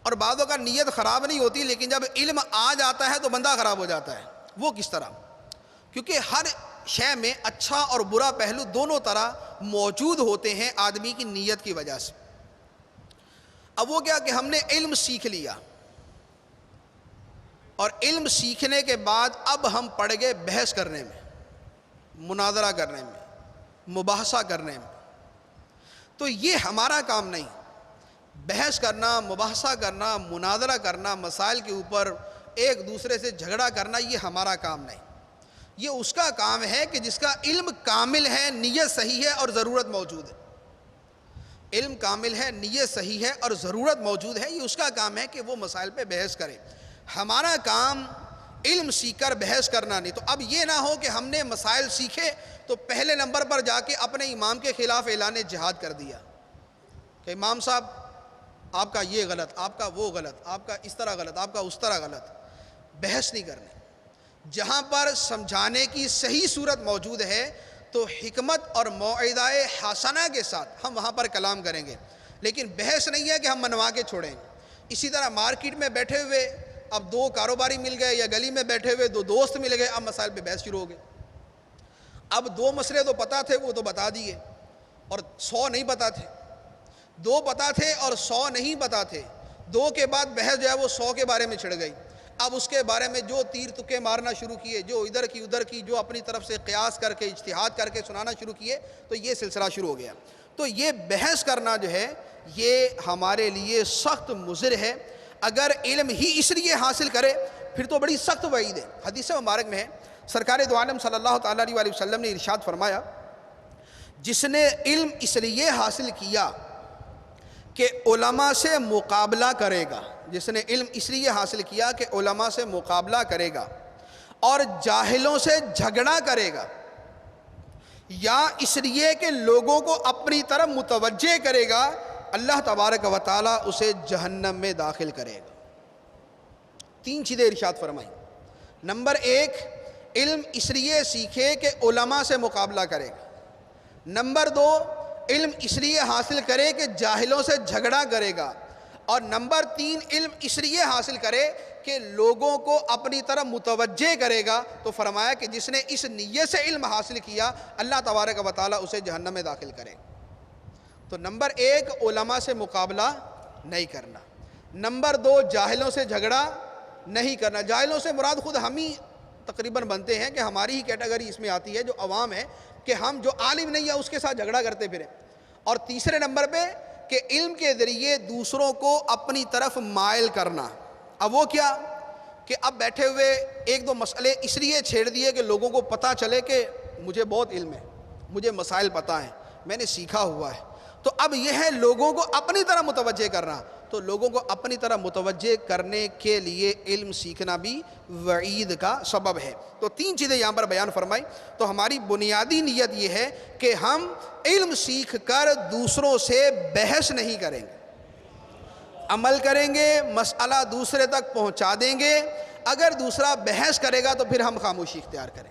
اور بعض اوقات نیت خراب نہیں ہوتی، لیکن جب علم آ جاتا ہے تو بندہ خراب ہو جاتا ہے. وہ کس طرح؟ کیونکہ ہر شے میں اچھا اور برا پہلو دونوں طرح موجود ہوتے ہیں آدمی کی نیت کی وجہ سے. اب وہ کیا کہ ہم نے علم سیکھ لیا اور علم سیکھنے کے بعد اب ہم پڑ گئے بحث کرنے میں، مناظرہ کرنے میں، مباحثہ کرنے میں. تو یہ ہمارا کام نہیں. بحث کرنا، مباحثہ کرنا، مناظرہ کرنا، مسائل کے اوپر ایک دوسرے سے جھگڑا کرنا یہ ہمارا کام نہیں. یہ اس کا کام ہے کہ جس کا علم کامل ہے، نیت صحیح ہے اور ضرورت موجود ہے. علم کامل ہے، نیت صحیح ہے اور ضرورت موجود ہے، یہ اس کا کام ہے کہ وہ مسائل پہ بحث کرے. ہمارا کام علم سیکھ کر بحث کرنا نہیں. تو اب یہ نہ ہو کہ ہم نے مسائل سیکھے تو پہلے نمبر پر جا کے اپنے امام کے خلاف اعلان جہاد کر دیا کہ امام صاحب آپ کا یہ غلط، آپ کا وہ غلط، آپ کا اس طرح غلط، آپ کا اس طرح غلط. بحث نہیں کرنی. جہاں پر سمجھانے کی صحیح صورت موجود ہے تو حکمت اور موعظہ حسنہ کے ساتھ ہم وہاں پر کلام کریں گے، لیکن بحث نہیں ہے کہ ہم منوا کے چھوڑیں گے. اسی طرح مارکیٹ میں بیٹھے ہوئے اب 2 کاروباری مل گئے یا گلی میں بیٹھے ہوئے 2 دوست مل گئے، اب مسائل پہ بحث شروع ہو گئی. اب 2 مسئلے تو پتہ تھے وہ تو بتا دیے اور 100 نہیں پتہ تھے. 2 پتہ تھے اور 100 نہیں پتہ تھے. 2 کے بعد بحث جو ہے وہ 100 کے بارے میں چھڑ گئی. اب اس کے بارے میں جو تیر تکے مارنا شروع کیے، جو ادھر کی جو اپنی طرف سے قیاس کر کے اجتہاد کر کے سنانا شروع کیے، تو یہ سلسلہ شروع ہو گیا. تو یہ بحث کرنا جو ہے یہ ہمارے لیے سخت مضر ہے. اگر علم ہی اس لیے حاصل کرے پھر تو بڑی سخت وعید ہے. حدیث مبارک میں ہے سرکار دو عالم صلی اللہ تعالیٰ علیہ وسلم نے ارشاد فرمایا جس نے علم اس لیے حاصل کیا کہ علماء سے مقابلہ کرے گا، جس نے علم اس لیے حاصل کیا کہ علماء سے مقابلہ کرے گا اور جاہلوں سے جھگڑا کرے گا، یا اس لیے کہ لوگوں کو اپنی طرف متوجہ کرے گا، اللہ تبارک و تعالیٰ اسے جہنم میں داخل کرے گا. 3 چیزیں ارشاد فرمائیں. نمبر 1 علم اس لیے سیکھے کہ علماء سے مقابلہ کرے گا. نمبر 2 علم اس لیے حاصل کرے کہ جاہلوں سے جھگڑا کرے گا. اور نمبر 3 علم اس لیے حاصل کرے کہ لوگوں کو اپنی طرف متوجہ کرے گا. تو فرمایا کہ جس نے اس نیت سے علم حاصل کیا اللہ تبارک و تعالیٰ اسے جہنم میں داخل کرے. تو نمبر 1 علماء سے مقابلہ نہیں کرنا. نمبر 2 جاہلوں سے جھگڑا نہیں کرنا. جاہلوں سے مراد خود ہم ہی تقریباً بنتے ہیں کہ ہماری ہی کیٹیگری اس میں آتی ہے جو عوام ہے. کہ ہم جو عالم نہیں ہے اس کے ساتھ جھگڑا کرتے پھریں، اور تیسرے نمبر پہ کہ علم کے ذریعے دوسروں کو اپنی طرف مائل کرنا۔ اب وہ کیا کہ اب بیٹھے ہوئے ایک دو مسئلے اس لیے چھیڑ دیے کہ لوگوں کو پتہ چلے کہ مجھے بہت علم ہے، مجھے مسائل پتہ ہیں، میں نے سیکھا ہوا ہے۔ تو اب یہ ہے لوگوں کو اپنی طرح متوجہ کرنا۔ تو لوگوں کو اپنی طرح متوجہ کرنے کے لیے علم سیکھنا بھی وعید کا سبب ہے۔ تو تین چیزیں یہاں پر بیان فرمائی۔ تو ہماری بنیادی نیت یہ ہے کہ ہم علم سیکھ کر دوسروں سے بحث نہیں کریں گے، عمل کریں گے، مسئلہ دوسرے تک پہنچا دیں گے۔ اگر دوسرا بحث کرے گا تو پھر ہم خاموشی اختیار کریں،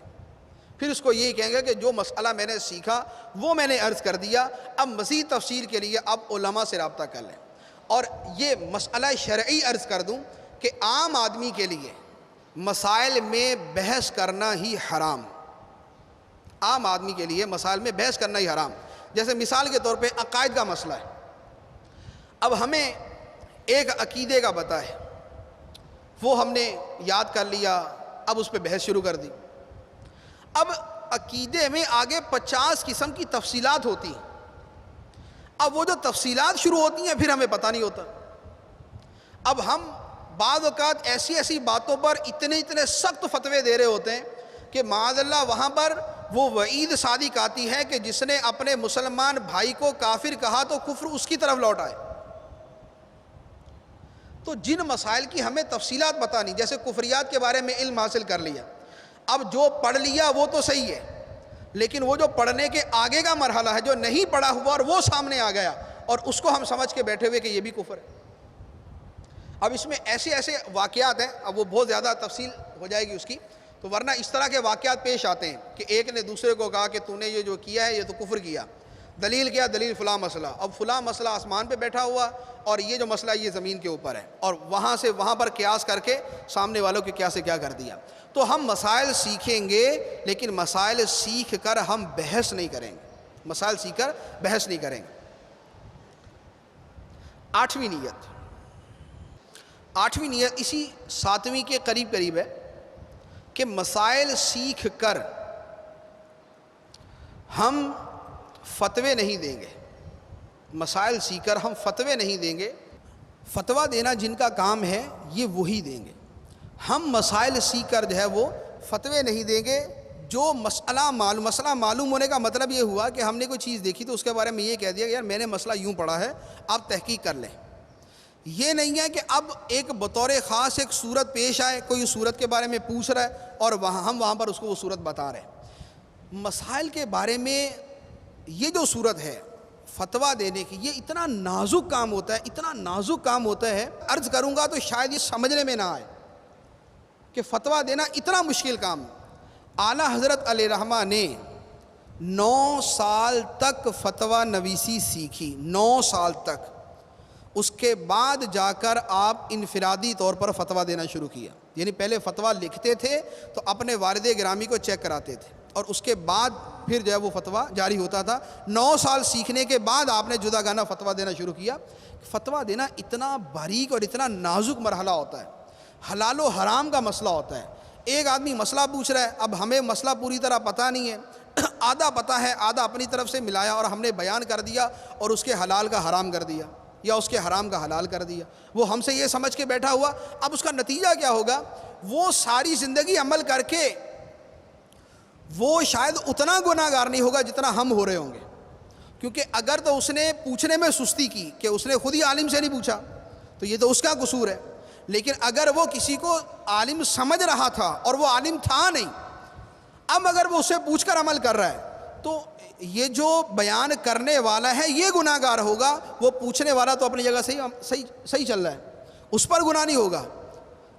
پھر اس کو یہی کہیں گے کہ جو مسئلہ میں نے سیکھا وہ میں نے عرض کر دیا، اب مزید تفصیل کے لیے اب علماء سے رابطہ کر لیں۔ اور یہ مسئلہ شرعی عرض کر دوں کہ عام آدمی کے لیے مسائل میں بحث کرنا ہی حرام، عام آدمی کے لیے مسائل میں بحث کرنا ہی حرام۔ جیسے مثال کے طور پہ عقائد کا مسئلہ ہے، اب ہمیں ایک عقیدے کا پتہ ہے، وہ ہم نے یاد کر لیا، اب اس پہ بحث شروع کر دی۔ اب عقیدے میں آگے 50 قسم کی تفصیلات ہوتی ہیں، اب وہ جو تفصیلات شروع ہوتی ہیں پھر ہمیں پتہ نہیں ہوتا۔ اب ہم بعض اوقات ایسی باتوں پر اتنے سخت فتوے دے رہے ہوتے ہیں کہ معاذ اللہ وہاں پر وہ وعید صادق آتی ہے کہ جس نے اپنے مسلمان بھائی کو کافر کہا تو کفر اس کی طرف لوٹ آئے۔ تو جن مسائل کی ہمیں تفصیلات پتہ نہیں، جیسے کفریات کے بارے میں علم حاصل کر لیا، اب جو پڑھ لیا وہ تو صحیح ہے، لیکن وہ جو پڑھنے کے آگے کا مرحلہ ہے جو نہیں پڑھا ہوا اور وہ سامنے آ گیا اور اس کو ہم سمجھ کے بیٹھے ہوئے کہ یہ بھی کفر ہے۔ اب اس میں ایسے واقعات ہیں، اب وہ بہت زیادہ تفصیل ہو جائے گی اس کی، تو ورنہ اس طرح کے واقعات پیش آتے ہیں کہ ایک نے دوسرے کو کہا کہ تو نے یہ جو کیا ہے یہ تو کفر کیا، دلیل کیا؟ دلیل فلاں مسئلہ، اب فلاں مسئلہ آسمان پہ بیٹھا ہوا اور یہ جو مسئلہ یہ زمین کے اوپر ہے، اور وہاں سے وہاں پر قیاس کر کے سامنے والوں کے قیاس سے کیا کر دیا۔ تو ہم مسائل سیکھیں گے لیکن مسائل سیکھ کر ہم بحث نہیں کریں گے، مسائل سیکھ کر بحث نہیں کریں گے۔ آٹھویں نیت اسی 7ویں کے قریب ہے کہ مسائل سیکھ کر ہم فتوے نہیں دیں گے، مسائل سیکھ کر ہم فتوے نہیں دیں گے۔ فتویٰ دینا جن کا کام ہے یہ وہی دیں گے، ہم مسائل سیکھ کر جو ہے وہ فتوے نہیں دیں گے۔ جو مسئلہ معلوم ہونے کا مطلب یہ ہوا کہ ہم نے کوئی چیز دیکھی تو اس کے بارے میں یہ کہہ دیا کہ یار میں نے مسئلہ یوں پڑھا ہے، آپ تحقیق کر لیں۔ یہ نہیں ہے کہ اب ایک بطور خاص ایک صورت پیش آئے، کوئی صورت کے بارے میں پوچھ رہا ہے اور ہم وہاں پر اس کو وہ صورت بتا رہے ہیں۔ مسائل کے بارے میں یہ جو صورت ہے فتویٰ دینے کی، یہ اتنا نازک کام ہوتا ہے، عرض کروں گا تو شاید یہ سمجھنے میں نہ آئے کہ فتویٰ دینا اتنا مشکل کام۔ اعلیٰ حضرت علیہ رحمہ نے 9 سال تک فتویٰ نویسی سیکھی، 9 سال تک۔ اس کے بعد جا کر آپ انفرادی طور پر فتویٰ دینا شروع کیا، یعنی پہلے فتویٰ لکھتے تھے تو اپنے والد گرامی کو چیک کراتے تھے اور اس کے بعد پھر جو ہے وہ فتویٰ جاری ہوتا تھا۔ 9 سال سیکھنے کے بعد آپ نے جداگانہ فتویٰ دینا شروع کیا۔ فتویٰ دینا اتنا باریک اور اتنا نازک مرحلہ ہوتا ہے، حلال و حرام کا مسئلہ ہوتا ہے۔ ایک آدمی مسئلہ پوچھ رہا ہے، اب ہمیں مسئلہ پوری طرح پتہ نہیں ہے، آدھا پتہ ہے، آدھا اپنی طرف سے ملایا اور ہم نے بیان کر دیا اور اس کے حلال کا حرام کر دیا یا اس کے حرام کا حلال کر دیا، وہ ہم سے یہ سمجھ کے بیٹھا ہوا۔ اب اس کا نتیجہ کیا ہوگا؟ وہ ساری زندگی عمل کر کے وہ شاید اتنا گناہ گار نہیں ہوگا جتنا ہم ہو رہے ہوں گے، کیونکہ اگر تو اس نے پوچھنے میں سستی کی کہ اس نے خود ہی عالم سے نہیں پوچھا تو یہ تو اس کا قصور ہے، لیکن اگر وہ کسی کو عالم سمجھ رہا تھا اور وہ عالم تھا نہیں، اب اگر وہ اس سے پوچھ کر عمل کر رہا ہے تو یہ جو بیان کرنے والا ہے یہ گناہ گار ہوگا، وہ پوچھنے والا تو اپنی جگہ صحیح چل رہا ہے، اس پر گناہ نہیں ہوگا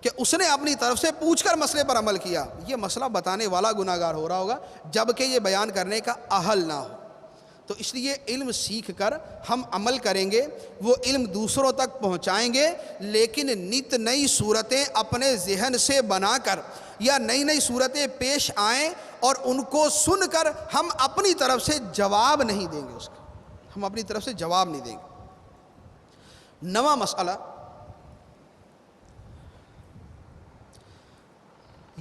کہ اس نے اپنی طرف سے پوچھ کر مسئلے پر عمل کیا۔ یہ مسئلہ بتانے والا گناہ گار ہو رہا ہوگا جبکہ یہ بیان کرنے کا اہل نہ ہو۔ تو اس لیے علم سیکھ کر ہم عمل کریں گے، وہ علم دوسروں تک پہنچائیں گے، لیکن نت نئی صورتیں اپنے ذہن سے بنا کر یا نئی صورتیں پیش آئیں اور ان کو سن کر ہم اپنی طرف سے جواب نہیں دیں گے، اس کا ہم اپنی طرف سے جواب نہیں دیں گے۔ 9واں مسئلہ،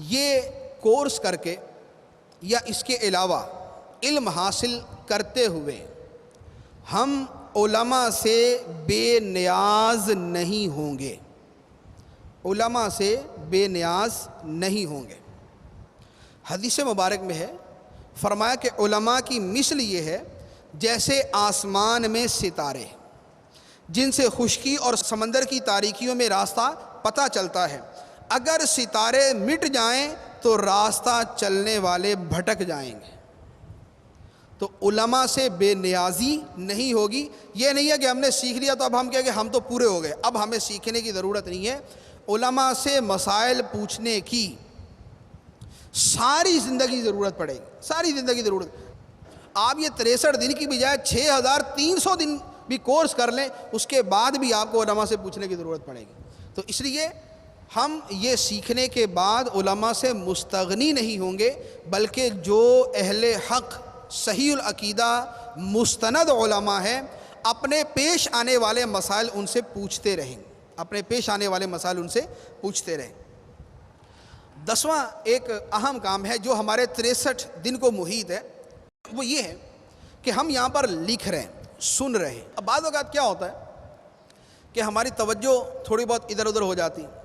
یہ کورس کر کے یا اس کے علاوہ علم حاصل کرتے ہوئے ہم علماء سے بے نیاز نہیں ہوں گے، علماء سے بے نیاز نہیں ہوں گے۔ حدیث مبارک میں ہے، فرمایا کہ علماء کی مثل یہ ہے جیسے آسمان میں ستارے جن سے خشکی اور سمندر کی تاریکیوں میں راستہ پتہ چلتا ہے، اگر ستارے مٹ جائیں تو راستہ چلنے والے بھٹک جائیں گے۔ تو علماء سے بے نیازی نہیں ہوگی۔ یہ نہیں ہے کہ ہم نے سیکھ لیا تو اب ہم کہیں کہ ہم تو پورے ہو گئے، اب ہمیں سیکھنے کی ضرورت نہیں ہے۔ علماء سے مسائل پوچھنے کی ساری زندگی ضرورت پڑے گی، ساری زندگی ضرورت۔ آپ یہ 63 دن کی بجائے 6300 دن بھی کورس کر لیں، اس کے بعد بھی آپ کو علماء سے پوچھنے کی ضرورت پڑے گی۔ تو اس لیے ہم یہ سیکھنے کے بعد علماء سے مستغنی نہیں ہوں گے، بلکہ جو اہل حق صحیح العقیدہ مستند علماء ہیں، اپنے پیش آنے والے مسائل ان سے پوچھتے رہیں، اپنے پیش آنے والے مسائل ان سے پوچھتے رہیں۔ 10واں ایک اہم کام ہے جو ہمارے 63 دن کو محیط ہے، وہ یہ ہے کہ ہم یہاں پر لکھ رہے ہیں، سن رہے ہیں۔ اب بعض اوقات کیا ہوتا ہے کہ ہماری توجہ تھوڑی بہت ادھر ادھر ہو جاتی ہے،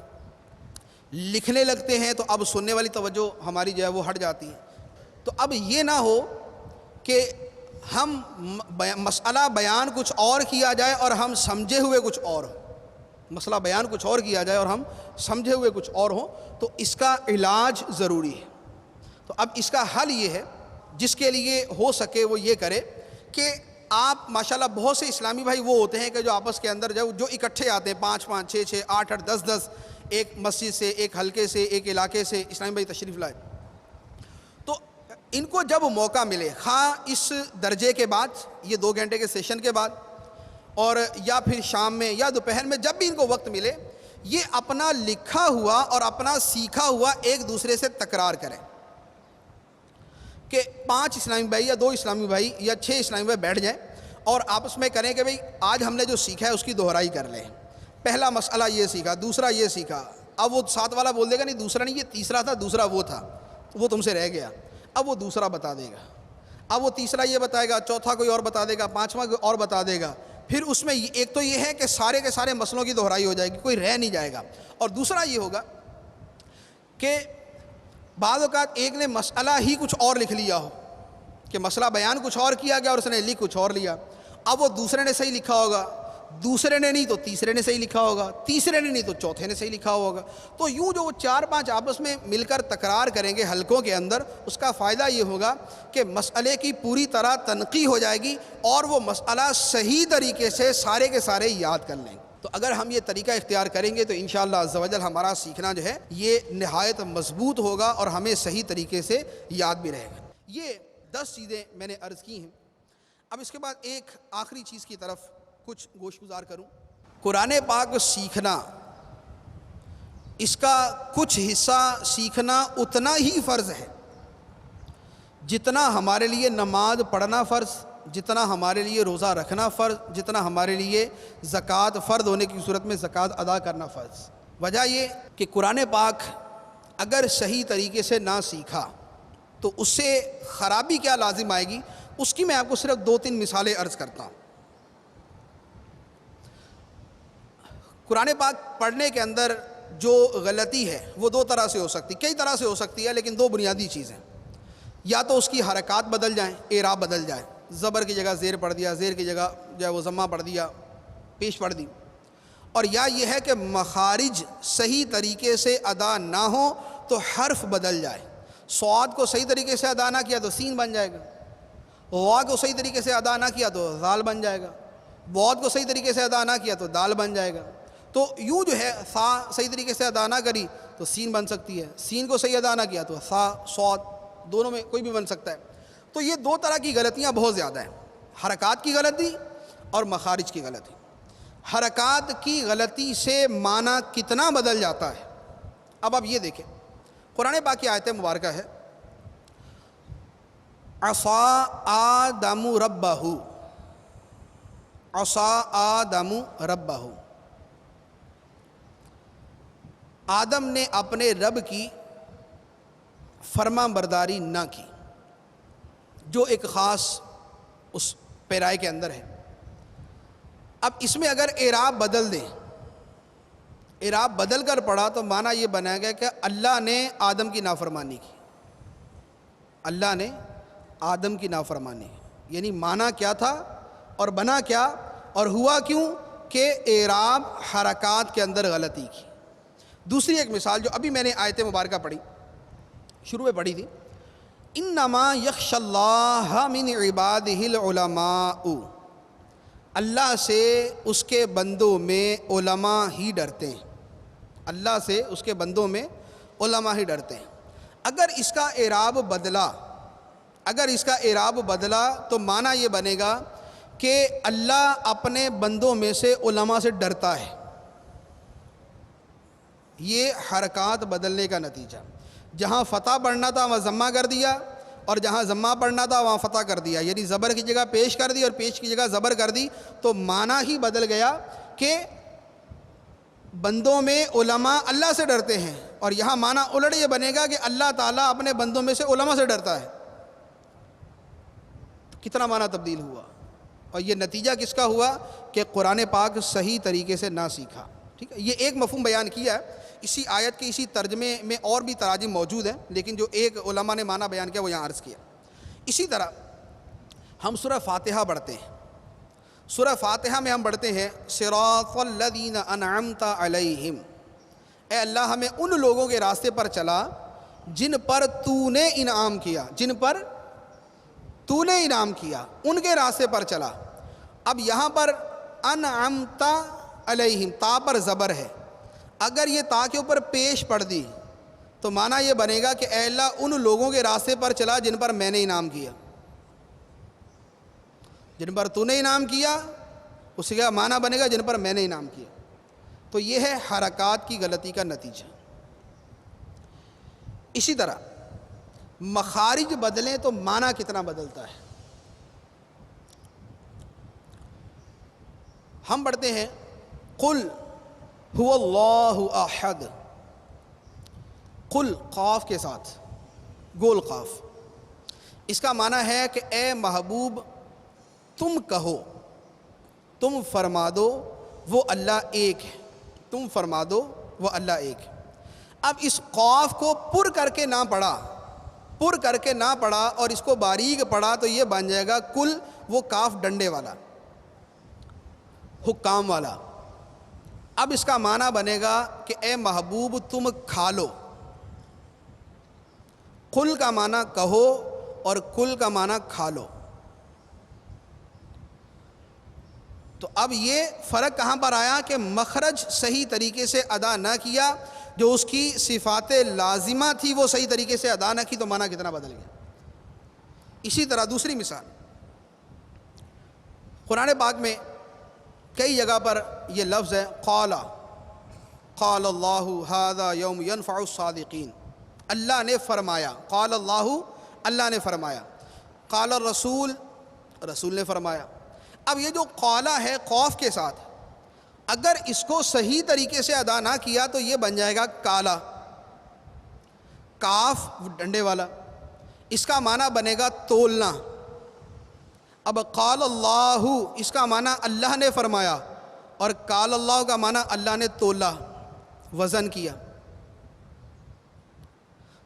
لکھنے لگتے ہیں تو اب سننے والی توجہ ہماری جو ہے وہ ہٹ جاتی ہے۔ تو اب یہ نہ ہو کہ ہم مسئلہ بیان کچھ اور کیا جائے اور ہم سمجھے ہوئے کچھ اور ہوں، مسئلہ بیان کچھ اور کیا جائے اور ہم سمجھے ہوئے کچھ اور ہوں، تو اس کا علاج ضروری ہے۔ تو اب اس کا حل یہ ہے، جس کے لیے ہو سکے وہ یہ کرے کہ آپ ماشاءاللہ بہت سے اسلامی بھائی وہ ہوتے ہیں کہ جو آپس کے اندر جو اکٹھے آتے ہیں، 5 5 6 6 8 8 10 10، ایک مسجد سے، ایک حلقے سے، ایک علاقے سے اسلامی بھائی تشریف لائے، تو ان کو جب موقع ملے، خواہ اس درجے کے بعد، یہ 2 گھنٹے کے سیشن کے بعد، اور یا پھر شام میں یا دوپہر میں، جب بھی ان کو وقت ملے، یہ اپنا لکھا ہوا اور اپنا سیکھا ہوا ایک دوسرے سے تکرار کریں کہ 5 اسلامی بھائی یا 2 اسلامی بھائی یا 6 اسلامی بھائی بیٹھ جائیں اور آپس میں کریں کہ بھئی آج ہم نے جو سیکھا ہے اس کی دہرائی کر لیں۔ پہلا مسئلہ یہ سیکھا، دوسرا یہ سیکھا، اب وہ ساتھ والا بول دے گا نہیں دوسرا نہیں، یہ تیسرا تھا، دوسرا وہ تھا، وہ تم سے رہ گیا، اب وہ دوسرا بتا دے گا، اب وہ تیسرا یہ بتائے گا، چوتھا کوئی اور بتا دے گا، 5واں کوئی اور بتا دے گا۔ پھر اس میں ایک تو یہ ہے کہ سارے کے سارے مسئلوں کی دہرائی ہو جائے گی، کوئی رہ نہیں جائے گا، اور دوسرا یہ ہوگا کہ بعض اوقات ایک نے مسئلہ ہی کچھ اور لکھ لیا ہو، کہ مسئلہ بیان کچھ اور کیا گیا اور اس نے لکھ کچھ اور لیا، اب وہ دوسرے نے صحیح لکھا ہوگا، دوسرے نے نہیں تو تیسرے نے صحیح لکھا ہوگا، تیسرے نے نہیں تو چوتھے نے صحیح لکھا ہوگا۔ تو یوں جو 4 5 آپس میں مل کر تکرار کریں گے حلقوں کے اندر، اس کا فائدہ یہ ہوگا کہ مسئلے کی پوری طرح تنقیح ہو جائے گی اور وہ مسئلہ صحیح طریقے سے سارے کے سارے یاد کر لیں گے۔ تو اگر ہم یہ طریقہ اختیار کریں گے تو انشاءاللہ عز و جل ہمارا سیکھنا جو ہے یہ نہایت مضبوط ہوگا اور ہمیں صحیح طریقے سے یاد بھی رہے گا۔ یہ 10 چیزیں میں نے عرض کی ہیں۔ اب اس کے بعد ایک آخری چیز کی طرف کچھ گوش گزار کروں۔ قرآن پاک سیکھنا، اس کا کچھ حصہ سیکھنا اتنا ہی فرض ہے جتنا ہمارے لیے نماز پڑھنا فرض، جتنا ہمارے لیے روزہ رکھنا فرض، جتنا ہمارے لیے زکوٰۃ فرض ہونے کی صورت میں زکوٰۃ ادا کرنا فرض۔ وجہ یہ کہ قرآن پاک اگر صحیح طریقے سے نہ سیکھا تو اس سے خرابی کیا لازم آئے گی، اس کی میں آپ کو صرف 2-3 مثالیں عرض کرتا ہوں۔ قرآن پاک پڑھنے کے اندر جو غلطی ہے وہ 2 طرح سے ہو سکتی، کئی طرح سے ہو سکتی ہے، لیکن 2 بنیادی چیزیں، یا تو اس کی حرکات بدل جائیں، اعراب بدل جائے، زبر کی جگہ زیر پڑھ دیا، زیر کی جگہ جو ہے وہ ضمہ پڑھ دیا، پیش پڑھ دی، اور یا یہ ہے کہ مخارج صحیح طریقے سے ادا نہ ہو تو حرف بدل جائے، صاد کو صحیح طریقے سے ادا نہ کیا تو سین بن جائے گا، غا کو صحیح طریقے سے ادا نہ کیا تو ذال بن جائے گا، بعد کو صحیح طریقے سے ادا نہ کیا تو دال بن جائے گا۔ تو یوں جو ہے ثا صحیح طریقے سے ادا نہ کری تو سین بن سکتی ہے، سین کو صحیح ادا نہ کیا تو ثا صاد، دونوں میں کوئی بھی بن سکتا ہے۔ تو یہ 2 طرح کی غلطیاں بہت زیادہ ہیں، حرکات کی غلطی اور مخارج کی غلطی۔ حرکات کی غلطی سے معنی کتنا بدل جاتا ہے، اب آپ یہ دیکھیں، قرآن پاک کی آیت مبارکہ ہے عصا آدم ربہ، عصا آدم ربہ، آدم نے اپنے رب کی فرما برداری نہ کی، جو ایک خاص اس پیرائے کے اندر ہے۔ اب اس میں اگر اعراب بدل دیں، اعراب بدل کر پڑھا تو معنی یہ بنا گیا کہ اللہ نے آدم کی نافرمانی کی، اللہ نے آدم کی نافرمانی کی، یعنی معنی کیا تھا اور بنا کیا اور ہوا کیوں کہ اعراب حرکات کے اندر غلطی کی۔ دوسری ایک مثال جو ابھی میں نے آیت مبارکہ پڑھی، شروع میں پڑھی تھی، انما یخشی اللہ من عبادہ العلماء، اللہ سے اس کے بندوں میں علماء ہی ڈرتے ہیں، اللہ سے اس کے بندوں میں علماء ہی ڈرتے ہیں۔ اگر اس کا اعراب بدلا تو معنی یہ بنے گا کہ اللہ اپنے بندوں میں سے علماء سے ڈرتا ہے۔ یہ حرکات بدلنے کا نتیجہ، جہاں فتح پڑھنا تھا وہاں ضمہ کر دیا، اور جہاں ضمہ پڑھنا تھا وہاں فتح کر دیا، یعنی زبر کی جگہ پیش کر دی اور پیش کی جگہ زبر کر دی، تو معنی ہی بدل گیا کہ بندوں میں علماء اللہ سے ڈرتے ہیں، اور یہاں معنی الٹ یہ بنے گا کہ اللہ تعالیٰ اپنے بندوں میں سے علماء سے ڈرتا ہے۔ کتنا معنی تبدیل ہوا، اور یہ نتیجہ کس کا ہوا کہ قرآن پاک صحیح طریقے سے نہ سیکھا۔ ٹھیک ہے، یہ ایک مفہوم بیان کیا ہے، اسی آیت کے اسی ترجمے میں اور بھی تراجم موجود ہیں، لیکن جو ایک علماء نے معنی بیان کیا وہ یہاں عرض کیا۔ اسی طرح ہم سورہ فاتحہ پڑھتے ہیں، سورہ فاتحہ میں ہم پڑھتے ہیں صراط الذین انعمت علیہم، اے اللہ ہمیں ان لوگوں کے راستے پر چلا جن پر تو نے انعام کیا، جن پر تو نے انعام کیا، ان کے راستے پر چلا۔ اب یہاں پر انعمت علیہم، تا پر زبر ہے، اگر یہ تا کے اوپر پیش پڑھ دی تو معنی یہ بنے گا کہ اے اللہ ان لوگوں کے راستے پر چلا جن پر میں نے انعام کیا، جن پر تو نے انعام کیا، اس کا معنی بنے گا جن پر میں نے انعام کیا۔ تو یہ ہے حرکات کی غلطی کا نتیجہ۔ اسی طرح مخارج بدلیں تو معنی کتنا بدلتا ہے۔ ہم پڑھتے ہیں قل هو اللہ احد، قل قاف کے ساتھ، گول قاف، اس کا معنی ہے کہ اے محبوب تم کہو، تم فرما دو وہ اللہ ایک ہے، تم فرما دو وہ اللہ ایک ہے۔ اب اس قاف کو پر کر کے نہ پڑھا اور اس کو باریک پڑھا تو یہ بن جائے گا کل، وہ کاف ڈنڈے والا، حکام والا۔ اب اس کا معنی بنے گا کہ اے محبوب تم کھا لو، قل کا معنی کہو اور کل کا معنی کھا لو۔ تو اب یہ فرق کہاں پر آیا کہ مخرج صحیح طریقے سے ادا نہ کیا، جو اس کی صفات لازمہ تھی وہ صحیح طریقے سے ادا نہ کی، تو معنی کتنا بدل گیا۔ اسی طرح دوسری مثال، قرآن پاک میں کئی جگہ پر یہ لفظ ہے قال اللہ ھذا یوم ینفع الصادقین، اللہ نے فرمایا، قال اللہ نے فرمایا، قال الرسول، رسول نے فرمایا۔ اب یہ جو قالا ہے قوف کے ساتھ، اگر اس کو صحیح طریقے سے ادا نہ کیا تو یہ بن جائے گا کالا، کاف ڈنڈے والا، اس کا معنی بنے گا تولنا۔ اب قال اللہ اس کا معنی اللہ نے فرمایا، اور قال اللہ کا معنی اللہ نے تولا، وزن کیا۔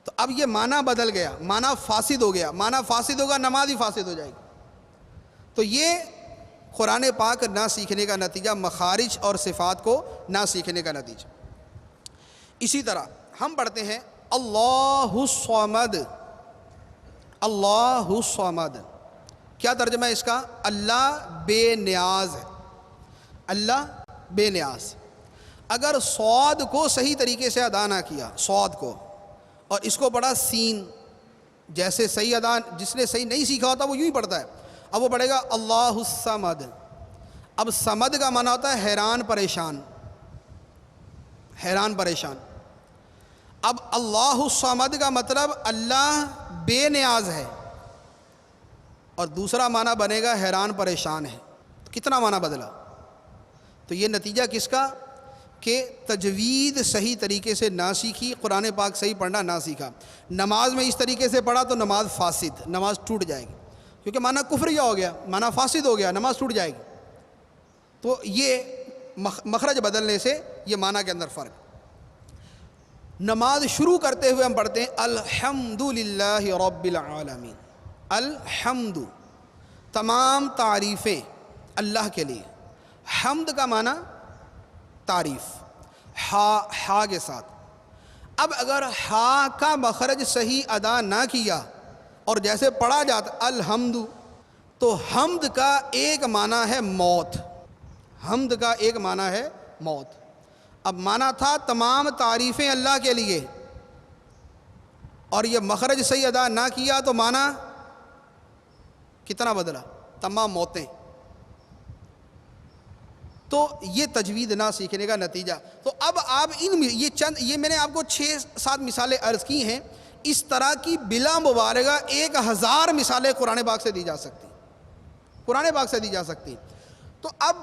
تو اب یہ معنی بدل گیا، معنی فاسد ہو گیا، معنی فاسد ہوگا نماز ہی فاسد ہو جائے گی۔ تو یہ قرآن پاک نہ سیکھنے کا نتیجہ، مخارج اور صفات کو نہ سیکھنے کا نتیجہ۔ اسی طرح ہم پڑھتے ہیں اللہ الصمد، اللہ الصمد، کیا ترجمہ ہے اس کا؟ اللہ بے نیاز ہے، اللہ بے نیاز۔ اگر صاد کو صحیح طریقے سے ادا نہ کیا، صاد کو، اور اس کو پڑھا سین، جیسے صحیح ادا، جس نے صحیح نہیں سیکھا ہوتا وہ یوں ہی پڑھتا ہے، اب وہ پڑھے گا اللہ الصمد۔ اب صمد کا معنی ہوتا ہے حیران پریشان، حیران پریشان۔ اب اللہ الصمد کا مطلب اللہ بے نیاز ہے، اور دوسرا معنی بنے گا حیران پریشان ہے۔ تو کتنا معنی بدلا؟ تو یہ نتیجہ کس کا؟ کہ تجوید صحیح طریقے سے نہ سیکھی، قرآن پاک صحیح پڑھنا نہ سیکھا، نماز میں اس طریقے سے پڑھا تو نماز فاسد، نماز ٹوٹ جائے گی۔ کیونکہ معنی کفریہ ہو گیا، معنی فاسد ہو گیا، نماز ٹوٹ جائے گی. تو یہ مخرج بدلنے سے یہ معنی کے اندر فرق. نماز شروع کرتے ہوئے ہم پڑھتے ہیں الحمدللہ رب العالمین. الحمد، تمام تعریفیں اللہ کے لیے. حمد کا معنی تعریف، ہا کے ساتھ. اب اگر ہا کا مخرج صحیح ادا نہ کیا اور جیسے پڑھا جاتا الحمد، تو حمد کا ایک معنی ہے موت. حمد کا ایک معنی ہے موت. اب معنی تھا تمام تعریفیں اللہ کے لیے، اور یہ مخرج صحیح ادا نہ کیا تو معنی کتنا بدلا؟ تمام موتیں. تو یہ تجوید نہ سیکھنے کا نتیجہ. تو اب آپ یہ میں نے آپ کو 6-7 مثالیں عرض کی ہیں. اس طرح کی بلا مبالغہ 1000 مثالیں قرآن پاک سے دی جا سکتی، قرآن پاک سے دی جا سکتی. تو اب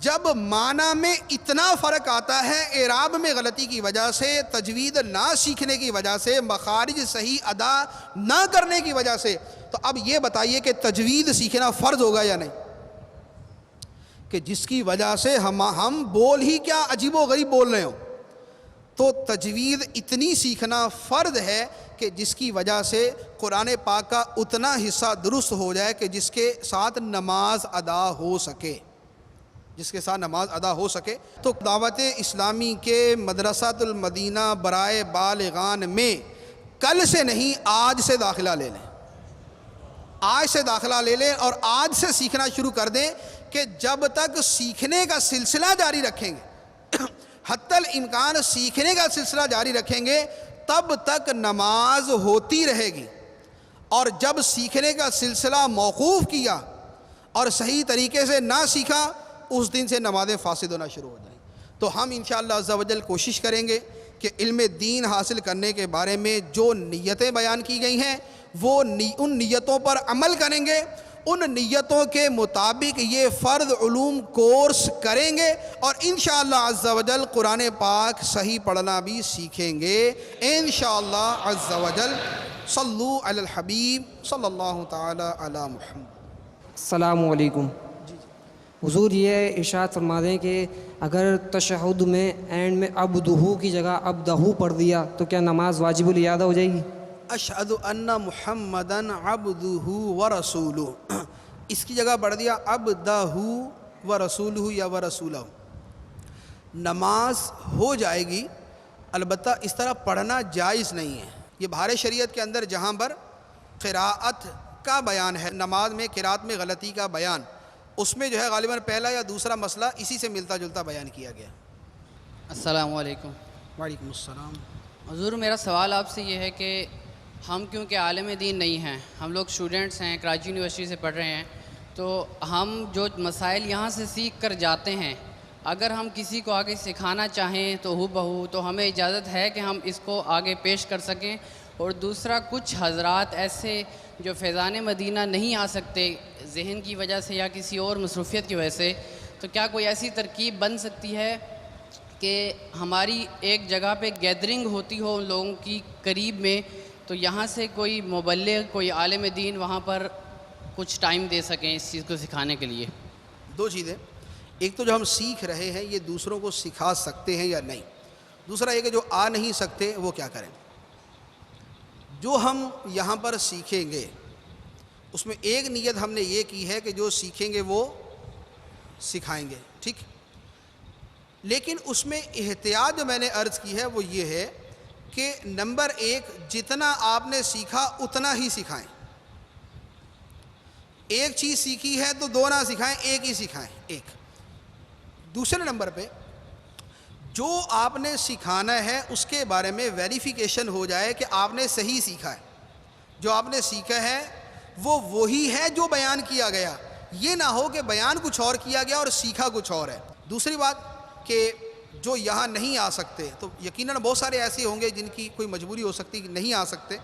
جب معنی میں اتنا فرق آتا ہے، اعراب میں غلطی کی وجہ سے، تجوید نہ سیکھنے کی وجہ سے، مخارج صحیح ادا نہ کرنے کی وجہ سے، تو اب یہ بتائیے کہ تجوید سیکھنا فرض ہوگا یا نہیں؟ کہ جس کی وجہ سے ہم بول ہی کیا عجیب و غریب بول رہے ہوں. تو تجوید اتنی سیکھنا فرض ہے کہ جس کی وجہ سے قرآن پاک کا اتنا حصہ درست ہو جائے کہ جس کے ساتھ نماز ادا ہو سکے، جس کے ساتھ نماز ادا ہو سکے. تو دعوت اسلامی کے مدرسۃ المدینہ برائے بالغان میں کل سے نہیں، آج سے داخلہ لے لیں. آج سے داخلہ لے لیں اور آج سے سیکھنا شروع کر دیں کہ جب تک سیکھنے کا سلسلہ جاری رکھیں گے، حتی الامکان سیکھنے کا سلسلہ جاری رکھیں گے، تب تک نماز ہوتی رہے گی. اور جب سیکھنے کا سلسلہ موقوف کیا اور صحیح طریقے سے نہ سیکھا، اس دن سے نمازیں فاسد ہونا شروع ہو جائیں. تو ہم انشاءاللہ عز و جل کوشش کریں گے کہ علم دین حاصل کرنے کے بارے میں جو نیتیں بیان کی گئی ہیں وہ ان نیتوں پر عمل کریں گے. ان نیتوں کے مطابق یہ فرض علوم کورس کریں گے اور انشاءاللہ عز و جل قرآن پاک صحیح پڑھنا بھی سیکھیں گے انشاءاللہ عز و جل. صلو علی الحبیب صلی اللہ تعالی علی محمد. السلام علیکم. حضور یہ ارشاد فرما دیں کہ اگر تشہد میں اینڈ میں عبدہو کی جگہ عبدہو پڑھ دیا تو کیا نماز واجب الاعادہ ہو جائے گی؟ اشہد ان محمدن عبدہ ورسولہ، اس کی جگہ پڑھ دیا عبدہ ورسولہ یا ورسولہ، نماز ہو جائے گی. البتہ اس طرح پڑھنا جائز نہیں ہے. یہ بہار شریعت کے اندر جہاں پر قراءت کا بیان ہے، نماز میں قراءت میں غلطی کا بیان، اس میں جو ہے غالباً پہلا یا دوسرا مسئلہ اسی سے ملتا جلتا بیان کیا گیا. السلام علیکم. وعلیکم السلام. حضور میرا سوال آپ سے یہ ہے کہ ہم کیونکہ عالم دین نہیں ہیں، ہم لوگ اسٹوڈنٹس ہیں، کراچی یونیورسٹی سے پڑھ رہے ہیں، تو ہم جو مسائل یہاں سے سیکھ کر جاتے ہیں، اگر ہم کسی کو آگے سکھانا چاہیں تو ہو بہو تو ہمیں اجازت ہے کہ ہم اس کو آگے پیش کر سکیں. اور دوسرا، کچھ حضرات ایسے جو فیضان مدینہ نہیں آ سکتے ذہن کی وجہ سے یا کسی اور مصروفیت کی وجہ سے، تو کیا کوئی ایسی ترکیب بن سکتی ہے کہ ہماری ایک جگہ پہ گیدرنگ ہوتی ہو ان لوگوں کی قریب میں، تو یہاں سے کوئی مبلغ، کوئی عالم دین وہاں پر کچھ ٹائم دے سکیں اس چیز کو سکھانے کے لیے؟ دو چیزیں، ایک تو جو ہم سیکھ رہے ہیں یہ دوسروں کو سکھا سکتے ہیں یا نہیں. دوسرا یہ کہ جو آ نہیں سکتے وہ کیا کریں. جو ہم یہاں پر سیکھیں گے اس میں ایک نیت ہم نے یہ کی ہے کہ جو سیکھیں گے وہ سکھائیں گے، ٹھیک. لیکن اس میں احتیاط جو میں نے عرض کی ہے وہ یہ ہے کہ نمبر 1، جتنا آپ نے سیکھا اتنا ہی سکھائیں. ایک چیز سیکھی ہے تو 2 نہ سکھائیں، ایک ہی سکھائیں. ایک. دوسرے نمبر پہ جو آپ نے سکھانا ہے اس کے بارے میں ویریفیکیشن ہو جائے کہ آپ نے صحیح سیکھا ہے. جو آپ نے سیکھا ہے وہ وہی ہے جو بیان کیا گیا. یہ نہ ہو کہ بیان کچھ اور کیا گیا اور سیکھا کچھ اور ہے. دوسری بات کہ جو یہاں نہیں آ سکتے، تو یقیناً بہت سارے ایسے ہوں گے جن کی کوئی مجبوری ہو سکتی کہ نہیں آ سکتے،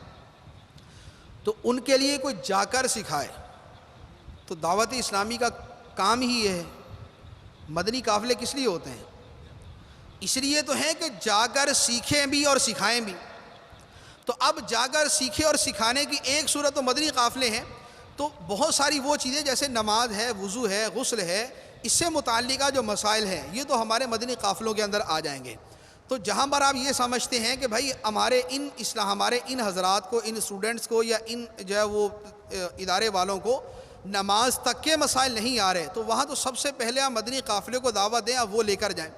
تو ان کے لیے کوئی جا کر سکھائے. تو دعوت اسلامی کا کام ہی یہ ہے. مدنی قافلے کس لیے ہوتے ہیں؟ اس لیے تو ہیں کہ جا کر سیکھیں بھی اور سکھائیں بھی. تو اب جا کر سیکھے اور سکھانے کی ایک صورت تو مدنی قافلے ہیں، تو تو بہت ساری وہ چیزیں جیسے نماز ہے، وضو ہے، غسل ہے، اس سے متعلقہ جو مسائل ہیں یہ تو ہمارے مدنی قافلوں کے اندر آ جائیں گے۔ تو جہاں پر آپ یہ سمجھتے ہیں کہ بھائی ہمارے ان حضرات کو، ان اسٹوڈنٹس کو یا ان جو ہے وہ ادارے والوں کو نماز تک کے مسائل نہیں آ رہے، تو وہاں تو سب سے پہلے آپ مدنی قافلے کو دعوت دیں، آپ وہ لے کر جائیں۔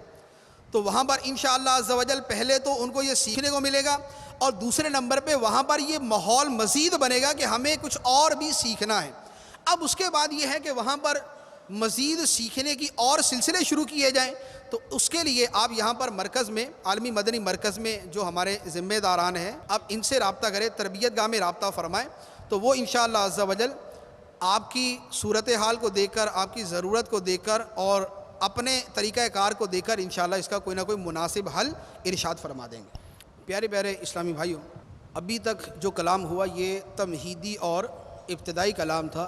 تو وہاں پر انشاءاللہ عز و جل پہلے تو ان کو یہ سیکھنے کو ملے گا، اور دوسرے نمبر پہ وہاں پر یہ ماحول مزید بنے گا کہ ہمیں کچھ اور بھی سیکھنا ہے۔ اب اس کے بعد یہ ہے کہ وہاں پر مزید سیکھنے کی اور سلسلے شروع کیے جائیں، تو اس کے لیے آپ یہاں پر مرکز میں، عالمی مدنی مرکز میں جو ہمارے ذمہ داران ہیں، آپ ان سے رابطہ کریں، تربیت گاہ میں رابطہ فرمائیں، تو وہ انشاءاللہ عز و جل آپ کی صورتحال کو دیکھ کر، آپ کی ضرورت کو دیکھ کر اور اپنے طریقہ کار کو دیکھ کر انشاءاللہ اس کا کوئی نہ کوئی مناسب حل ارشاد فرما دیں گے۔ پیارے پیارے اسلامی بھائیوں، ابھی تک جو کلام ہوا یہ تمہیدی اور ابتدائی کلام تھا۔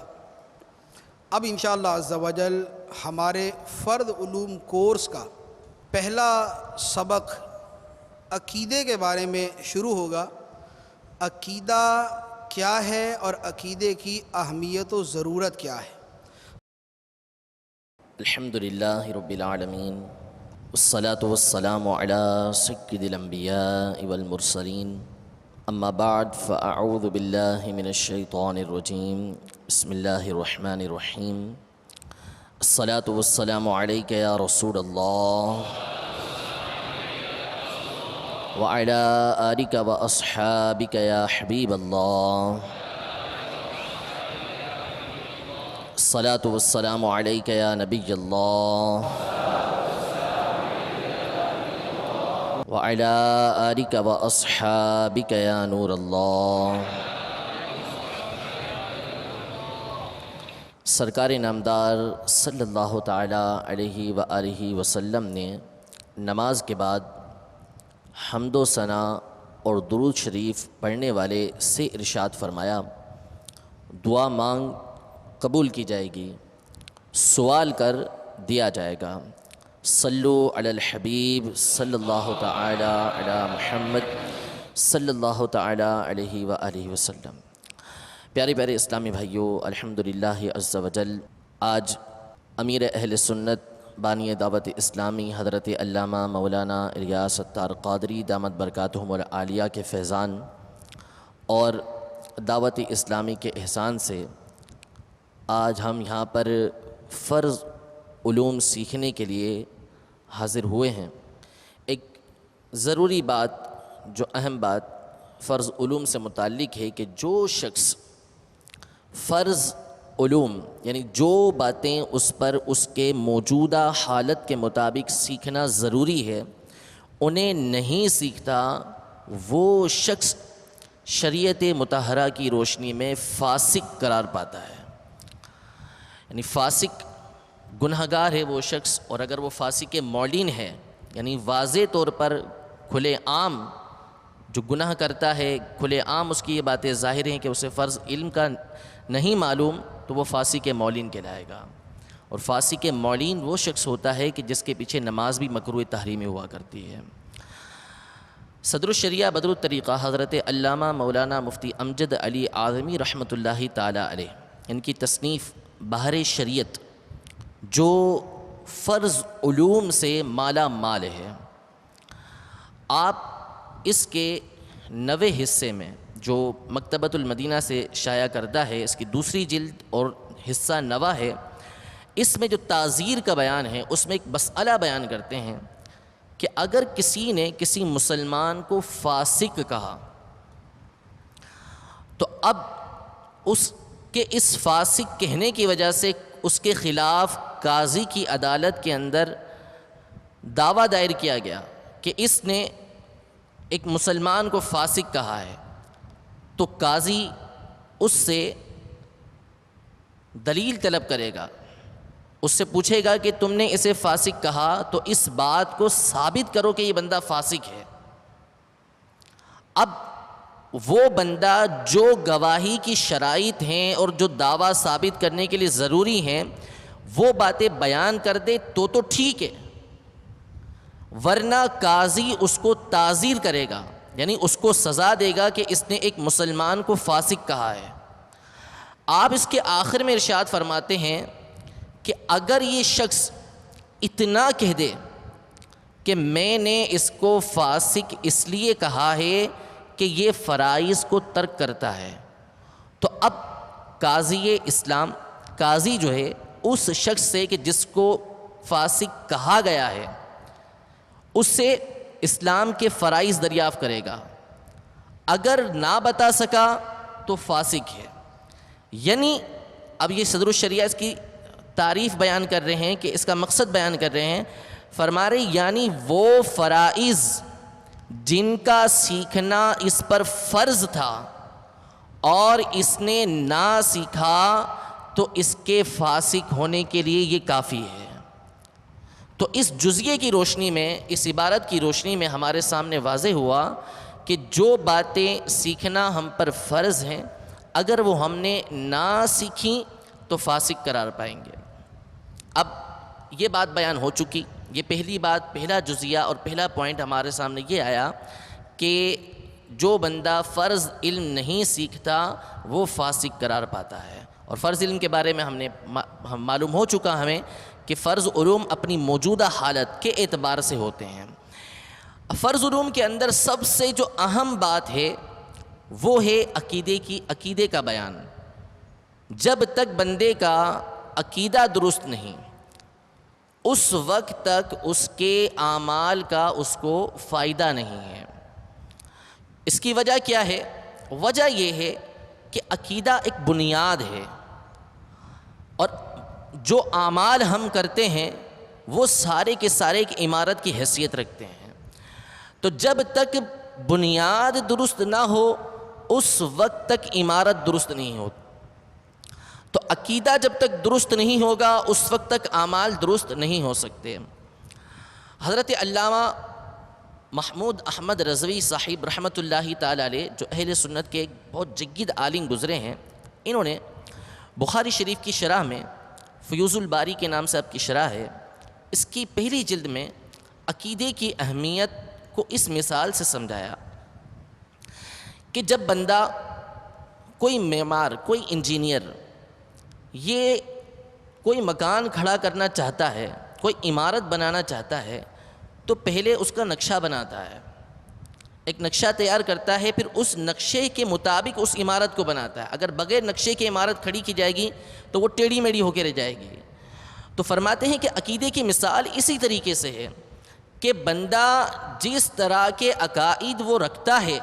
اب انشاءاللہ عز و جل ہمارے فرد علوم کورس کا پہلا سبق عقیدے کے بارے میں شروع ہوگا۔ عقیدہ کیا ہے اور عقیدے کی اہمیت و ضرورت کیا ہے؟ الحمدللہ رب العالمین، والصلاة والسلام علی سید الانبیاء والمرسلین، اما بعد فاعوذ باللہ من الشیطان الرجیم، بسم اللہ الرحمن الرحیم، الصلاة والسلام علیک یا رسول اللہ وعلی آلک واصحابک یا حبیب اللہ، الصلاة والسلام علیک یا نبی اللہ وعلی آلک واصحابک یا نور اللہ۔ سرکار نامدار صلی اللہ تعالی علیہ وآلہ وسلم نے نماز کے بعد حمد و ثنا اور درود شریف پڑھنے والے سے ارشاد فرمایا، دعا مانگ قبول کی جائے گی، سوال کر دیا جائے گا۔ صلو علی الحبیب صلی اللہ تعالی علی محمد صلی اللہ تعالی علیہ وآلہ وسلم۔ پیارے پیارے اسلامی بھائیوں، الحمدللہ عز و جل آج امیر اہل سنت بانی دعوت اسلامی حضرت علامہ مولانا الیاس اتار قادری دامت برکاتہم العالیہ کے فیضان اور دعوت اسلامی کے احسان سے آج ہم یہاں پر فرض علوم سیکھنے کے لیے حاضر ہوئے ہیں۔ ایک ضروری بات، جو اہم بات فرض علوم سے متعلق ہے کہ جو شخص فرض علوم یعنی جو باتیں اس پر اس کے موجودہ حالت کے مطابق سیکھنا ضروری ہے انہیں نہیں سیکھتا، وہ شخص شریعت مطہرہ کی روشنی میں فاسق قرار پاتا ہے، یعنی فاسق گنہگار ہے وہ شخص۔ اور اگر وہ فاسق معلن ہے یعنی واضح طور پر کھلے عام جو گناہ کرتا ہے، کھلے عام اس کی یہ باتیں ظاہر ہیں کہ اسے فرض علم کا نہیں معلوم، تو وہ فاسق معلن کہلائے گا۔ اور فاسق معلن وہ شخص ہوتا ہے کہ جس کے پیچھے نماز بھی مکروہ تحریمی ہوا کرتی ہے۔ صدر الشریعہ بدر الطریقہ حضرت علامہ مولانا مفتی امجد علی اعظمی رحمۃ اللہ تعالی علیہ، ان کی تصنیف بحر شریعت جو فرض علوم سے مالا مال ہے، آپ اس کے 90 حصے میں جو مکتبۃ المدینہ سے شائع کردہ ہے، اس کی دوسری جلد اور حصہ 90 ہے، اس میں جو تعزیر کا بیان ہے اس میں ایک مسئلہ بیان کرتے ہیں کہ اگر کسی نے کسی مسلمان کو فاسق کہا تو اب اس کے اس فاسق کہنے کی وجہ سے اس کے خلاف قاضی کی عدالت کے اندر دعویٰ دائر کیا گیا کہ اس نے ایک مسلمان کو فاسق کہا ہے، تو قاضی اس سے دلیل طلب کرے گا، اس سے پوچھے گا کہ تم نے اسے فاسق کہا تو اس بات کو ثابت کرو کہ یہ بندہ فاسق ہے۔ اب وہ بندہ جو گواہی کی شرائط ہیں اور جو دعویٰ ثابت کرنے کے لیے ضروری ہیں وہ باتیں بیان کر دے تو ٹھیک ہے، ورنہ قاضی اس کو تعزیر کرے گا، یعنی اس کو سزا دے گا کہ اس نے ایک مسلمان کو فاسق کہا ہے۔ آپ اس کے آخر میں ارشاد فرماتے ہیں کہ اگر یہ شخص اتنا کہہ دے کہ میں نے اس کو فاسق اس لیے کہا ہے کہ یہ فرائض کو ترک کرتا ہے، تو اب قاضی اسلام، قاضی جو ہے اس شخص سے کہ جس کو فاسق کہا گیا ہے اس سے اسلام کے فرائض دریافت کرے گا، اگر نہ بتا سکا تو فاسق ہے۔ یعنی اب یہ صدر الشریعہ اس کی تعریف بیان کر رہے ہیں کہ اس کا مقصد بیان کر رہے ہیں، فرما رہے یعنی وہ فرائض جن کا سیکھنا اس پر فرض تھا اور اس نے نہ سیکھا تو اس کے فاسق ہونے کے لیے یہ کافی ہے۔ تو اس جزیے کی روشنی میں، اس عبارت کی روشنی میں ہمارے سامنے واضح ہوا کہ جو باتیں سیکھنا ہم پر فرض ہیں اگر وہ ہم نے نہ سیکھیں تو فاسق قرار پائیں گے۔ اب یہ بات بیان ہو چکی، یہ پہلی بات، پہلا جزیہ اور پہلا پوائنٹ ہمارے سامنے یہ آیا کہ جو بندہ فرض علم نہیں سیکھتا وہ فاسق قرار پاتا ہے۔ اور فرض علم کے بارے میں ہم معلوم ہو چکا ہمیں کہ فرض علوم اپنی موجودہ حالت کے اعتبار سے ہوتے ہیں۔ فرض علوم کے اندر سب سے جو اہم بات ہے وہ ہے عقیدے کا بیان۔ جب تک بندے کا عقیدہ درست نہیں اس وقت تک اس کے اعمال کا اس کو فائدہ نہیں ہے۔ اس کی وجہ کیا ہے؟ وجہ یہ ہے کہ عقیدہ ایک بنیاد ہے اور جو اعمال ہم کرتے ہیں وہ سارے کے سارے ایک عمارت کی حیثیت رکھتے ہیں۔ تو جب تک بنیاد درست نہ ہو اس وقت تک عمارت درست نہیں ہوتی۔ تو عقیدہ جب تک درست نہیں ہوگا اس وقت تک اعمال درست نہیں ہو سکتے۔ حضرت علامہ محمود احمد رضوی صاحب رحمۃ اللہ تعالی علیہ جو اہل سنت کے ایک بہت جید عالم گزرے ہیں، انہوں نے بخاری شریف کی شرح میں، فیوز الباری کے نام سے اب کی شرح ہے، اس کی پہلی جلد میں عقیدے کی اہمیت کو اس مثال سے سمجھایا کہ جب بندہ، کوئی معمار، کوئی انجینئر، یہ کوئی مکان کھڑا کرنا چاہتا ہے، کوئی عمارت بنانا چاہتا ہے تو پہلے اس کا نقشہ بناتا ہے، ایک نقشہ تیار کرتا ہے، پھر اس نقشے کے مطابق اس عمارت کو بناتا ہے۔ اگر بغیر نقشے کی عمارت کھڑی کی جائے گی تو وہ ٹیڑھی میڑھی ہو کے رہ جائے گی۔ تو فرماتے ہیں کہ عقیدے کی مثال اسی طریقے سے ہے کہ بندہ جس طرح کے عقائد وہ رکھتا ہے،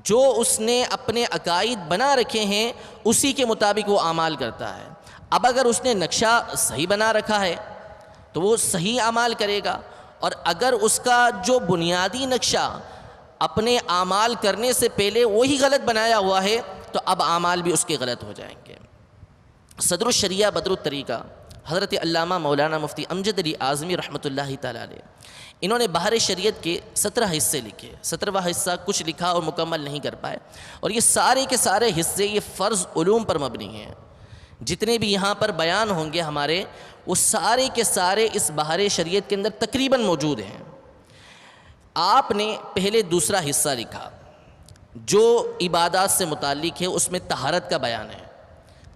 جو اس نے اپنے عقائد بنا رکھے ہیں اسی کے مطابق وہ اعمال کرتا ہے۔ اب اگر اس نے نقشہ صحیح بنا رکھا ہے تو وہ صحیح اعمال کرے گا، اور اگر اس کا جو بنیادی نقشہ اپنے اعمال کرنے سے پہلے وہی غلط بنایا ہوا ہے تو اب اعمال بھی اس کے غلط ہو جائیں گے۔ صدر الشریعہ بدر الطریقہ حضرت علامہ مولانا مفتی امجد علی اعظمی رحمۃ اللہ تعالی علیہ، انہوں نے بحر شریعت کے 17 حصے لکھے، 17واں حصہ کچھ لکھا اور مکمل نہیں کر پائے، اور یہ سارے کے سارے حصے یہ فرض علوم پر مبنی ہیں۔ جتنے بھی یہاں پر بیان ہوں گے ہمارے، وہ سارے کے سارے اس بحر شریعت کے اندر تقریباً موجود ہیں۔ آپ نے پہلے دوسرا حصہ لکھا جو عبادات سے متعلق ہے، اس میں طہارت کا بیان ہے۔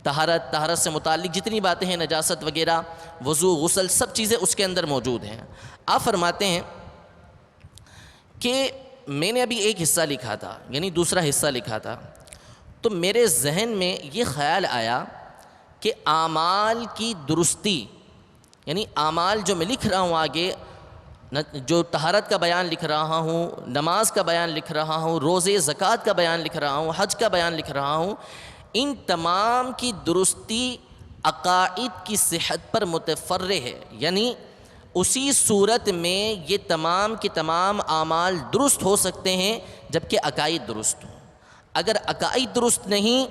طہارت سے متعلق جتنی باتیں ہیں، نجاست وغیرہ، وضو، غسل، سب چیزیں اس کے اندر موجود ہیں۔ آپ فرماتے ہیں کہ میں نے ابھی ایک حصہ لکھا تھا، یعنی دوسرا حصہ لکھا تھا، تو میرے ذہن میں یہ خیال آیا کہ اعمال کی درستی، یعنی اعمال جو میں لکھ رہا ہوں آگے، جو طہارت کا بیان لکھ رہا ہوں، نماز کا بیان لکھ رہا ہوں، روزے، زکوٰۃ کا بیان لکھ رہا ہوں، حج کا بیان لکھ رہا ہوں، ان تمام کی درستی عقائد کی صحت پر متفرع ہے، یعنی اسی صورت میں یہ تمام کے تمام اعمال درست ہو سکتے ہیں جبکہ عقائد درست ہوں۔ اگر عقائد درست نہیں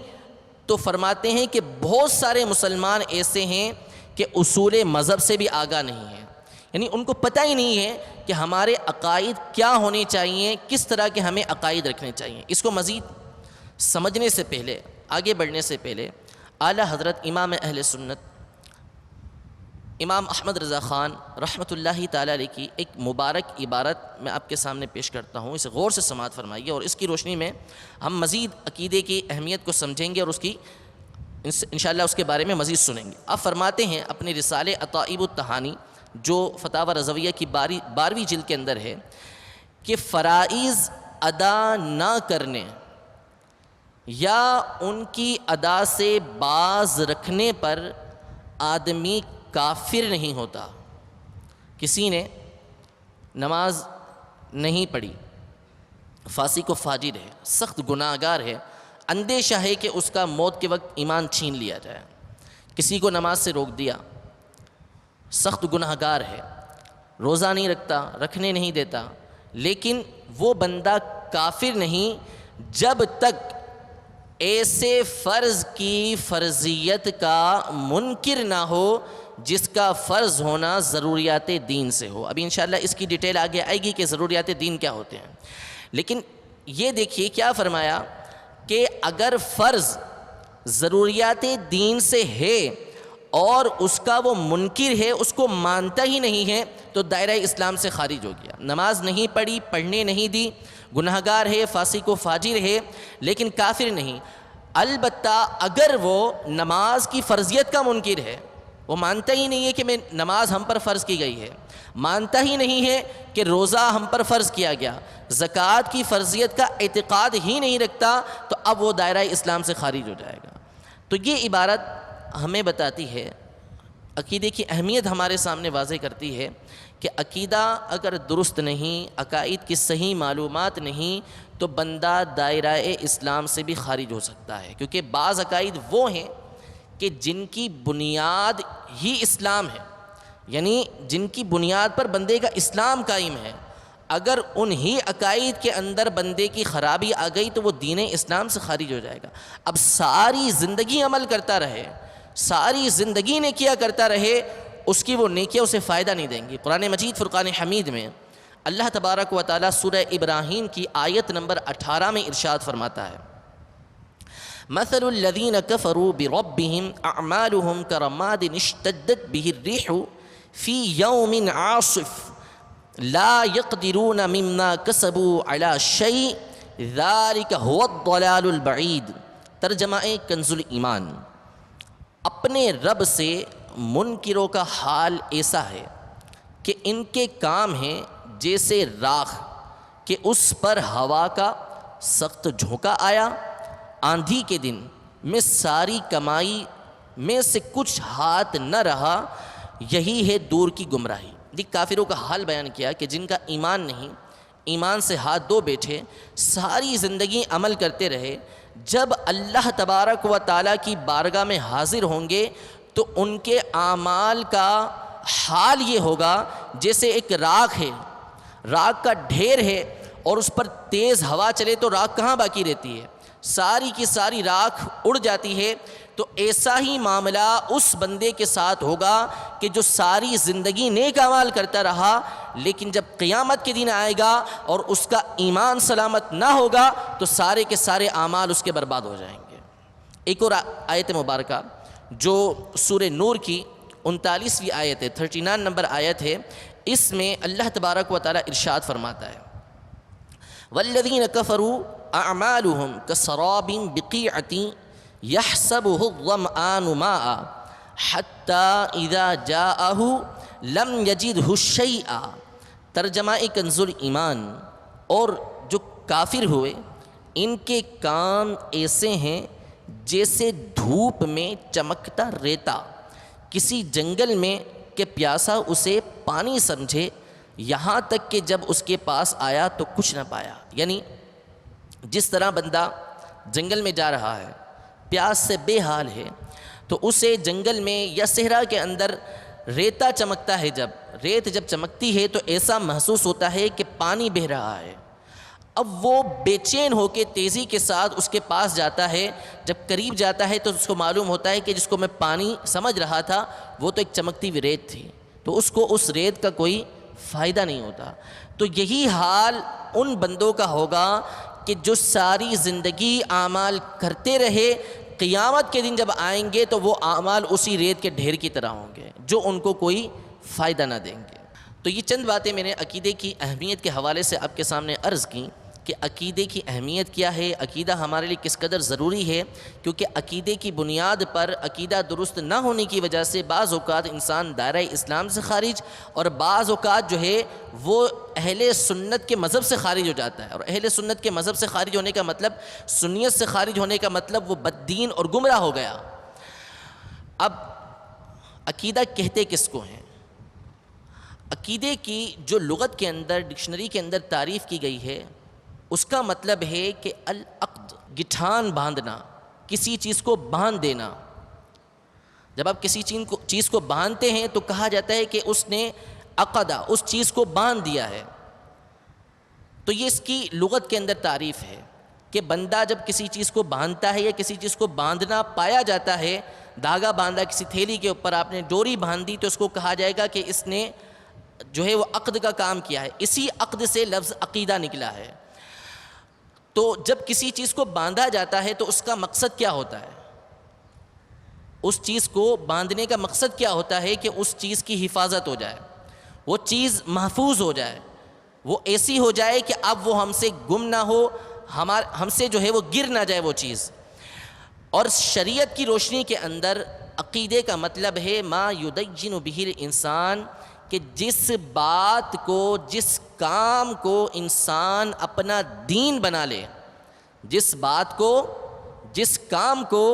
تو فرماتے ہیں کہ بہت سارے مسلمان ایسے ہیں کہ اصول مذہب سے بھی آگاہ نہیں ہیں، یعنی ان کو پتہ ہی نہیں ہے کہ ہمارے عقائد کیا ہونے چاہیے، کس طرح کے ہمیں عقائد رکھنے چاہیے۔ اس کو مزید سمجھنے سے پہلے، آگے بڑھنے سے پہلے، اعلیٰ حضرت امام اہل سنت امام احمد رضا خان رحمۃ اللہ تعالی علیہ کی ایک مبارک عبارت میں آپ کے سامنے پیش کرتا ہوں، اسے غور سے سماعت فرمائیے، اور اس کی روشنی میں ہم مزید عقیدے کی اہمیت کو سمجھیں گے اور اس کی انشاءاللہ اس کے بارے میں مزید سنیں گے۔ آپ فرماتے ہیں اپنے رسالے عطائب التہانی جو فتاوی رضویہ کی 12ویں جلد کے اندر ہے کہ فرائض ادا نہ کرنے یا ان کی ادا سے باز رکھنے پر آدمی کافر نہیں ہوتا۔ کسی نے نماز نہیں پڑھی، فاسق و فاجر ہے، سخت گناہ گار ہے، اندیشہ ہے کہ اس کا موت کے وقت ایمان چھین لیا جائے، کسی کو نماز سے روک دیا، سخت گناہ گار ہے، روزہ نہیں رکھتا، رکھنے نہیں دیتا، لیکن وہ بندہ کافر نہیں جب تک ایسے فرض کی فرضیت کا منکر نہ ہو جس کا فرض ہونا ضروریات دین سے ہو۔ ابھی انشاءاللہ اس کی ڈیٹیل آگے آئے گی کہ ضروریات دین کیا ہوتے ہیں، لیکن یہ دیکھیے کیا فرمایا کہ اگر فرض ضروریات دین سے ہے اور اس کا وہ منکر ہے، اس کو مانتا ہی نہیں ہے، تو دائرہ اسلام سے خارج ہو گیا۔ نماز نہیں پڑھی، پڑھنے نہیں دی، گناہ گار ہے، فاسق و فاجر ہے، لیکن کافر نہیں۔ البتہ اگر وہ نماز کی فرضیت کا منکر ہے، وہ مانتا ہی نہیں ہے کہ میں نماز ہم پر فرض کی گئی ہے، مانتا ہی نہیں ہے کہ روزہ ہم پر فرض کیا گیا، زکوٰۃ کی فرضیت کا اعتقاد ہی نہیں رکھتا، تو اب وہ دائرہ اسلام سے خارج ہو جائے گا۔ تو یہ عبارت ہمیں بتاتی ہے، عقیدے کی اہمیت ہمارے سامنے واضح کرتی ہے کہ عقیدہ اگر درست نہیں، عقائد کی صحیح معلومات نہیں، تو بندہ دائرہ اسلام سے بھی خارج ہو سکتا ہے، کیونکہ بعض عقائد وہ ہیں کہ جن کی بنیاد ہی اسلام ہے، یعنی جن کی بنیاد پر بندے کا اسلام قائم ہے، اگر انہی عقائد کے اندر بندے کی خرابی آ گئی تو وہ دین اسلام سے خارج ہو جائے گا۔ اب ساری زندگی عمل کرتا رہے، ساری زندگی نے کیا کرتا رہے، اس کی وہ نیکیاں اسے فائدہ نہیں دیں گی۔ قرآن مجید فرقان حمید میں اللہ تبارک و تعالیٰ سورہ ابراہیم کی آیت نمبر 18 میں ارشاد فرماتا ہے، مثل الذین کفروا بربہم اعمالہم کرماد اشتدت بہ الریح فی یوم عاصف لا يقدرون مما کسبوا علی شیء ذلک هو الضلال البعید۔ ترجمہ کنز الایمان۔ اپنے رب سے منکروں کا حال ایسا ہے کہ ان کے کام ہیں جیسے راکھ کہ اس پر ہوا کا سخت جھونکا آیا، آندھی کے دن میں ساری کمائی میں سے کچھ ہاتھ نہ رہا، یہی ہے دور کی گمراہی۔ کافروں کا حال بیان کیا کہ جن کا ایمان نہیں، ایمان سے ہاتھ دھو بیٹھے، ساری زندگی عمل کرتے رہے، جب اللہ تبارک و تعالیٰ کی بارگاہ میں حاضر ہوں گے تو ان کے اعمال کا حال یہ ہوگا جیسے ایک راکھ ہے، راکھ کا ڈھیر ہے اور اس پر تیز ہوا چلے تو راکھ کہاں باقی رہتی ہے، ساری کی ساری راکھ اڑ جاتی ہے۔ تو ایسا ہی معاملہ اس بندے کے ساتھ ہوگا کہ جو ساری زندگی نیک اعمال کرتا رہا، لیکن جب قیامت کے دن آئے گا اور اس کا ایمان سلامت نہ ہوگا تو سارے کے سارے اعمال اس کے برباد ہو جائیں گے۔ ایک اور آیت مبارکہ جو سورہ نور کی 39ویں آیت ہے، 39 نمبر آیت ہے، اس میں اللہ تبارک و تعالیٰ ارشاد فرماتا ہے، والذین کفروا اعمالہم کسراب بقیعۃ یحسبہ الظمآن ماء حتی اذا جاءہ لم یجدہ شیئا۔ ترجمہ کنز الایمان۔ اور جو کافر ہوئے ان کے کام ایسے ہیں جیسے دھوپ میں چمکتا ریتا، کسی جنگل میں کہ پیاسا اسے پانی سمجھے، یہاں تک کہ جب اس کے پاس آیا تو کچھ نہ پایا۔ یعنی جس طرح بندہ جنگل میں جا رہا ہے، پیاس سے بے حال ہے، تو اسے جنگل میں یا صحرا کے اندر ریتا چمکتا ہے، جب ریت چمکتی ہے تو ایسا محسوس ہوتا ہے کہ پانی بہہ رہا ہے۔ اب وہ بے چین ہو کے تیزی کے ساتھ اس کے پاس جاتا ہے، جب قریب جاتا ہے تو اس کو معلوم ہوتا ہے کہ جس کو میں پانی سمجھ رہا تھا وہ تو ایک چمکتی ہوئی ریت تھی، تو اس کو اس ریت کا کوئی فائدہ نہیں ہوتا۔ تو یہی حال ان بندوں کا ہوگا کہ جو ساری زندگی اعمال کرتے رہے، قیامت کے دن جب آئیں گے تو وہ اعمال اسی ریت کے ڈھیر کی طرح ہوں گے جو ان کو کوئی فائدہ نہ دیں گے۔ تو یہ چند باتیں میں نے عقیدے کی اہمیت کے حوالے سے آپ کے سامنے عرض کی کہ عقیدے کی اہمیت کیا ہے، عقیدہ ہمارے لیے کس قدر ضروری ہے، کیونکہ عقیدے کی بنیاد پر عقیدہ درست نہ ہونے کی وجہ سے بعض اوقات انسان دائرہ اسلام سے خارج، اور بعض اوقات جو ہے وہ اہل سنت کے مذہب سے خارج ہو جاتا ہے. اور اہل سنت کے مذہب سے خارج ہونے کا مطلب، سنیت سے خارج ہونے کا مطلب وہ بددین اور گمراہ ہو گیا. اب عقیدہ کہتے کس کو ہیں؟ عقیدے کی جو لغت کے اندر، ڈکشنری کے اندر تعریف کی گئی ہے، اس کا مطلب ہے کہ العقد، گٹھان باندھنا، کسی چیز کو باندھ دینا. جب آپ کسی چیز کو باندھتے ہیں تو کہا جاتا ہے کہ اس نے عقدہ، اس چیز کو باندھ دیا ہے. تو یہ اس کی لغت کے اندر تعریف ہے کہ بندہ جب کسی چیز کو باندھتا ہے یا کسی چیز کو باندھنا پایا جاتا ہے، دھاگا باندھا کسی تھیلی کے اوپر، آپ نے ڈوری باندھی، تو اس کو کہا جائے گا کہ اس نے جو ہے وہ عقد کا کام کیا ہے. اسی عقد سے لفظ عقیدہ نکلا ہے. تو جب کسی چیز کو باندھا جاتا ہے تو اس کا مقصد کیا ہوتا ہے؟ اس چیز کو باندھنے کا مقصد کیا ہوتا ہے؟ کہ اس چیز کی حفاظت ہو جائے، وہ چیز محفوظ ہو جائے، وہ ایسی ہو جائے کہ اب وہ ہم سے گم نہ ہو، ہم سے جو ہے وہ گر نہ جائے وہ چیز. اور شریعت کی روشنی کے اندر عقیدے کا مطلب ہے ما یدین بہ الانسان، کہ جس بات کو، جس کام کو انسان اپنا دین بنا لے، جس بات کو، جس کام کو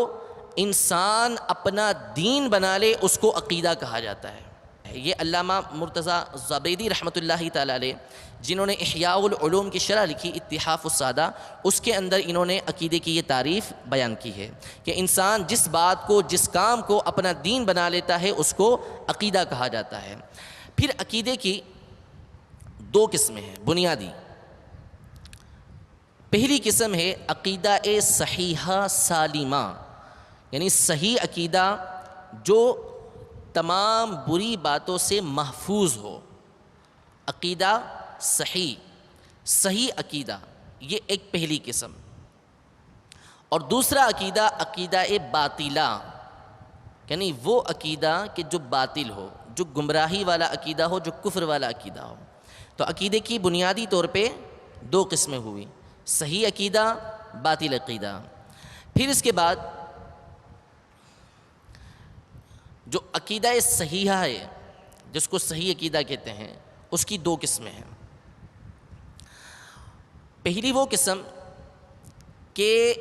انسان اپنا دین بنا لے، اس کو عقیدہ کہا جاتا ہے. یہ علامہ مرتضیٰ زبیدی رحمۃ اللہ تعالی علیہ، جنہوں نے احیاء العلوم کی شرح لکھی اتحاف السادہ، اس کے اندر انہوں نے عقیدے کی یہ تعریف بیان کی ہے کہ انسان جس بات کو، جس کام کو اپنا دین بنا لیتا ہے، اس کو عقیدہ کہا جاتا ہے. پھر عقیدے کی دو قسمیں ہیں بنیادی. پہلی قسم ہے عقیدہ صحیحہ سالمہ، یعنی صحیح عقیدہ جو تمام بری باتوں سے محفوظ ہو. عقیدہ صحیح عقیدہ، یہ ایک پہلی قسم. اور دوسرا عقیدہ عقیدہ باطلہ، یعنی وہ عقیدہ کہ جو باطل ہو، جو گمراہی والا عقیدہ ہو، جو کفر والا عقیدہ ہو. تو عقیدے کی بنیادی طور پہ دو قسمیں ہوئی، صحیح عقیدہ، باطل عقیدہ. پھر اس کے بعد جو عقیدہ صحیحہ ہے، جس کو صحیح عقیدہ کہتے ہیں، اس کی دو قسمیں ہیں. پہلی وہ قسم کہ